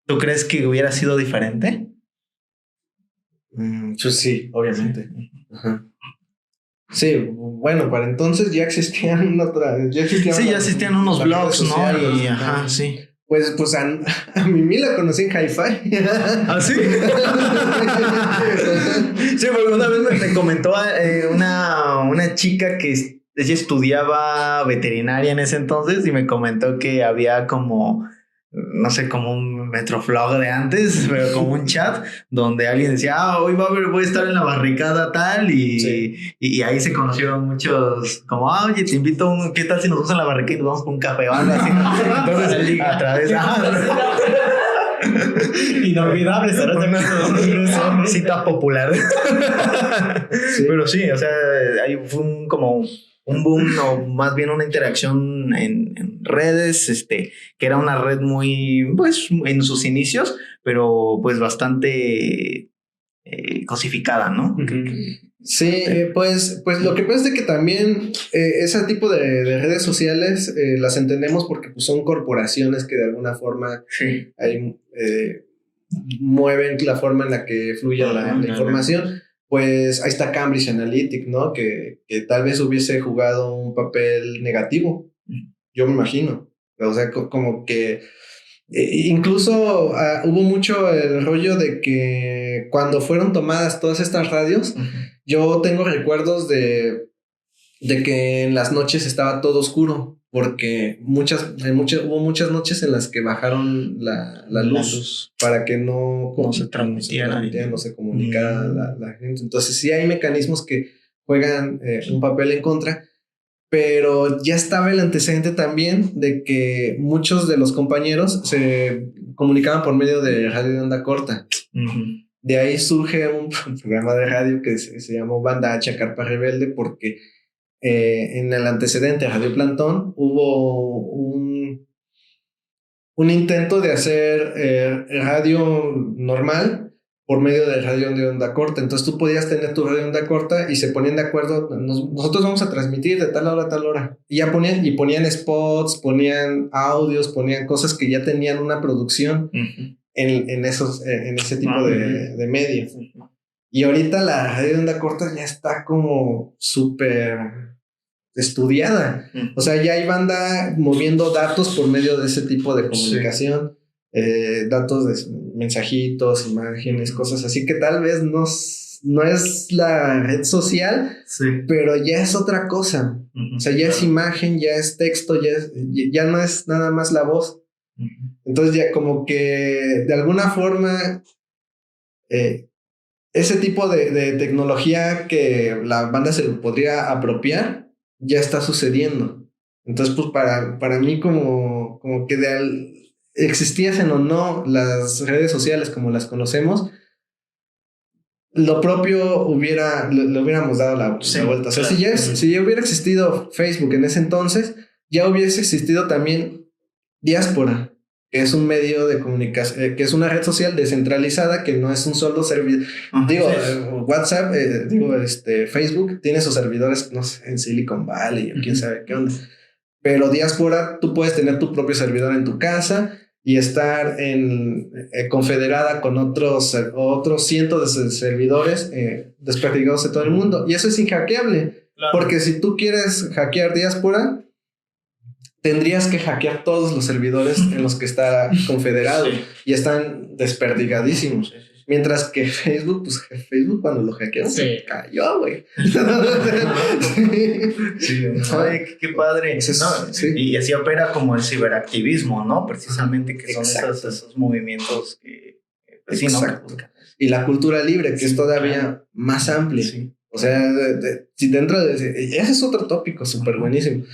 ¿Tú crees que hubiera sido diferente? Pues sí, obviamente. Ajá. Sí, bueno, para entonces ya existían ya existían unos blogs, ¿no? Y ajá, sí. Pues a Mimi la conocí en Hi-Fi. ¿Ah, sí? Sí, porque una vez me comentó una chica que ella estudiaba veterinaria en ese entonces y me comentó que había como, no sé, como un Metroflog de antes, pero como un chat donde alguien decía, hoy voy a estar en la barricada tal y ahí se conocieron muchos, como, oye, te invito, ¿qué tal si nos vamos a la barricada y nos vamos con un café o algo así? Entonces, a través inolvidable, ¿sabes? Cita popular. Sí. Pero sí, o sea, ahí fue como un boom o más bien una interacción en redes, que era una red muy, pues, en sus inicios, pero pues bastante cosificada, ¿no? Sí, pues lo que pasa es que también ese tipo de redes sociales las entendemos porque pues, son corporaciones que de alguna forma hay, mueven la forma en la que fluye la información. Pues ahí está Cambridge Analytica, ¿no? Que tal vez hubiese jugado un papel negativo, yo me imagino. O sea, como que incluso hubo mucho el rollo de que cuando fueron tomadas todas estas radios, yo tengo recuerdos de que en las noches estaba todo oscuro, porque hubo muchas noches en las que bajaron la luz para que no se transmitiera, no se comunicara la gente. Entonces sí hay mecanismos que juegan un papel en contra, pero ya estaba el antecedente también de que muchos de los compañeros se comunicaban por medio de radio de onda corta. De ahí surge un programa de radio que se llamó Banda H, Carpa Rebelde, porque en el antecedente Radio Plantón hubo un intento de hacer radio normal por medio de radio de onda corta. Entonces tú podías tener tu radio de onda corta y se ponían de acuerdo, nosotros vamos a transmitir de tal hora a tal hora. Y ya ponían spots, ponían audios, ponían cosas que ya tenían una producción en ese tipo de medios. Y ahorita la radio de onda corta ya está como súper estudiada. O sea, ya hay banda moviendo datos por medio de ese tipo de comunicación. Datos de mensajitos, imágenes, cosas así que tal vez no es la red social, pero ya es otra cosa. O sea, ya es imagen, ya es texto, ya no es nada más la voz. Entonces ya como que de alguna forma ese tipo de tecnología que la banda se podría apropiar ya está sucediendo. Entonces pues para mí como que existiesen o no las redes sociales como las conocemos, lo propio le hubiéramos dado la vuelta. O sea, claro. Si ya hubiera existido Facebook en ese entonces, ya hubiese existido también Diáspora, que es un medio de comunicación, que es una red social descentralizada, que no es un solo servidor. WhatsApp, Facebook tiene sus servidores, no sé, en Silicon Valley o quién sabe qué onda. Pero Diáspora, tú puedes tener tu propio servidor en tu casa y estar confederada con otros cientos de servidores desperdigados de todo el mundo. Y eso es inhackeable. Claro. Porque si tú quieres hackear Diáspora, tendrías que hackear todos los servidores en los que está confederado. Y están desperdigadísimos. Mientras que Facebook, pues Facebook cuando lo hackearon se cayó, güey. Ay, qué padre. Y así opera como el ciberactivismo, ¿no? Precisamente que son esos movimientos que pues, exacto. Y la cultura libre, que es todavía más amplia. Sí. O sea, si dentro de ese es otro tópico súper buenísimo.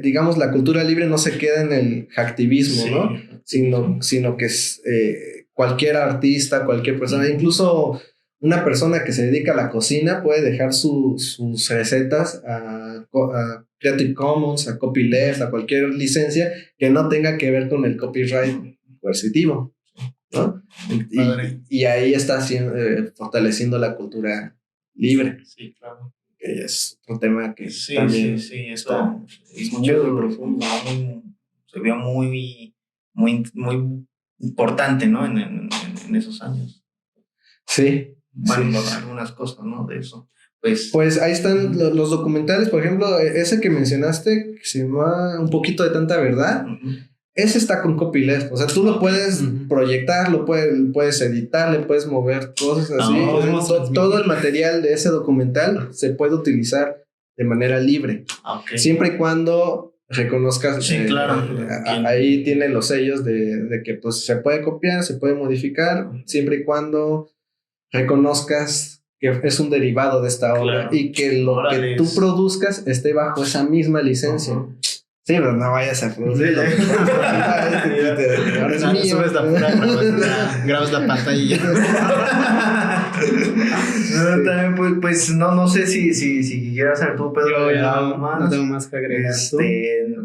Digamos, la cultura libre no se queda en el hacktivismo, ¿no? Sino que es cualquier artista, cualquier persona, incluso una persona que se dedica a la cocina puede dejar sus recetas a Creative Commons, a Copyleft, a cualquier licencia que no tenga que ver con el copyright coercitivo, ¿no? Y ahí está fortaleciendo la cultura libre. Sí, claro. Que es un tema que también eso es muy profundo, se vio muy importante, ¿no? En esos años. Sí. Bueno, algunas cosas, ¿no? De eso. Pues ahí están los documentales, por ejemplo, ese que mencionaste, que se llama Un poquito de tanta verdad. Ese está con copyleft, o sea, tú lo puedes proyectar, lo puedes editar, le puedes mover cosas así. Todo el material de ese documental se puede utilizar de manera libre. Siempre y cuando reconozcas. Sí, claro. Ahí tiene los sellos de que pues se puede copiar, se puede modificar, siempre y cuando reconozcas que es un derivado de esta obra y que lo que tú produzcas esté bajo esa misma licencia. Sí, pero no vayas a producirlo. Ahora es mío. Subes la pura, grabas la pantalla. También, pues no sé si quieras hacer tú, Pedro. No tengo más que agregar.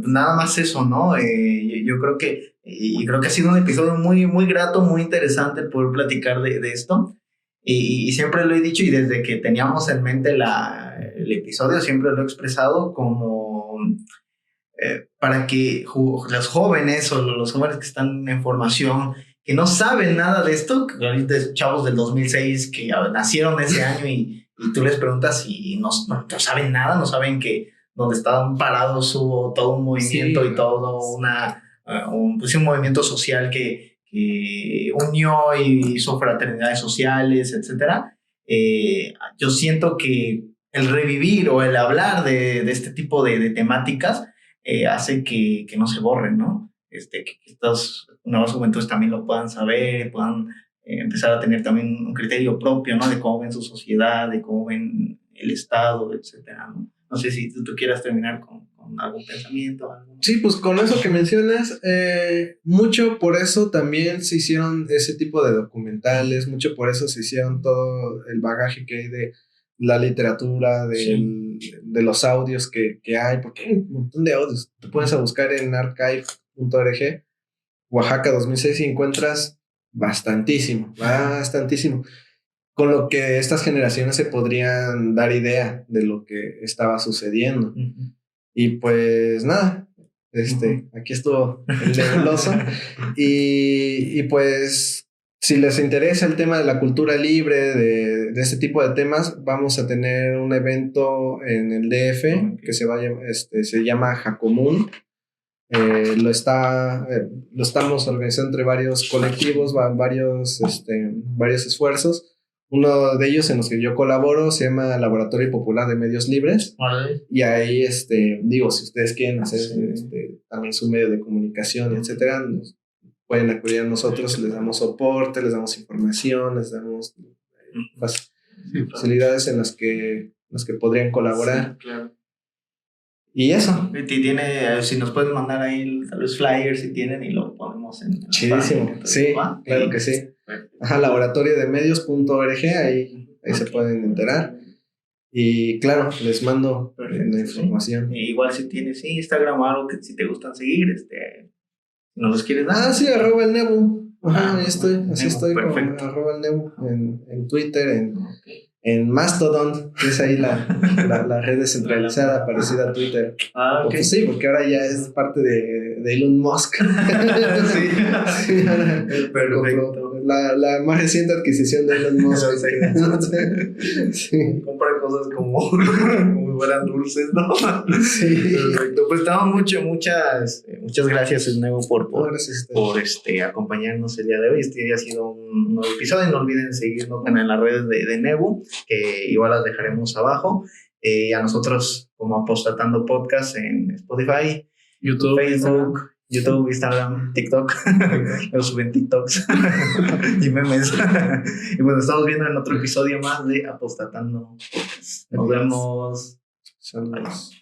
Nada más eso, ¿no? Yo creo que ha sido un episodio muy, muy grato, muy interesante poder platicar de esto. Y siempre lo he dicho, y desde que teníamos en mente el episodio, siempre lo he expresado como para que los jóvenes o los jóvenes que están en formación, que no saben nada de esto, de chavos del 2006 que nacieron ese año y tú les preguntas y no saben nada, no saben que donde estaban parados hubo todo un movimiento y todo un movimiento social que unió y hizo fraternidades sociales, etcétera. Yo siento que el revivir o el hablar de este tipo de temáticas hace que no se borren, ¿no? Que estas nuevas juventudes también lo puedan saber, puedan empezar a tener también un criterio propio, ¿no? De cómo ven su sociedad, de cómo ven el Estado, etcétera, ¿no? No sé si tú quieras terminar con algún pensamiento. Sí, pues con eso que mencionas, mucho por eso también se hicieron ese tipo de documentales, mucho por eso se hicieron todo el bagaje que hay de la literatura, de los audios que hay, porque hay un montón de audios. Te pones a buscar en archive.org, Oaxaca 2006, y encuentras bastantísimo, con lo que estas generaciones se podrían dar idea de lo que estaba sucediendo. Uh-huh. Y pues nada, aquí estuvo el nebuloso. y pues si les interesa el tema de la cultura libre, de este tipo de temas, vamos a tener un evento en el DF que se llama Jacomún. Lo estamos organizando entre varios colectivos, varios esfuerzos. Uno de ellos en los que yo colaboro se llama Laboratorio Popular de Medios Libres. Vale. Y ahí, si ustedes quieren hacer también su medio de comunicación, etcétera, pueden acudir a nosotros, les damos soporte, les damos información, les damos facilidades en las que podrían colaborar. Sí, claro. Y eso. Si nos pueden mandar ahí los flyers si tienen y lo ponemos en... Chidísimo, sí, claro que sí. Ajá, laboratoriodemedios.org, ahí se pueden enterar. Y claro, les mando la información. Sí. Igual si tienes Instagram o algo que si te gustan seguir, ¿no los quieres dar? Sí, @el Nebu. Ajá, así estoy con @el Nebu en Twitter, en Mastodon, que es ahí la red descentralizada parecida a Twitter. Okay. Pues sí, porque ahora ya es parte de Elon Musk. Sí, perfecto. La más reciente adquisición de Elon Musk. Sí. Compra cosas como fueran dulces, ¿no? Sí. Perfecto. Pues muchas gracias, Nebu, por acompañarnos el día de hoy. Este ha sido un nuevo episodio. No olviden seguirnos en las redes de Nebu, que igual las dejaremos abajo. A nosotros como Apostatando Podcast en Spotify, YouTube, Facebook, Instagram, TikTok. Luego suben TikToks y memes. Y bueno, estamos viendo en otro episodio más de Apostatando Podcast. Nos vemos. Saludos.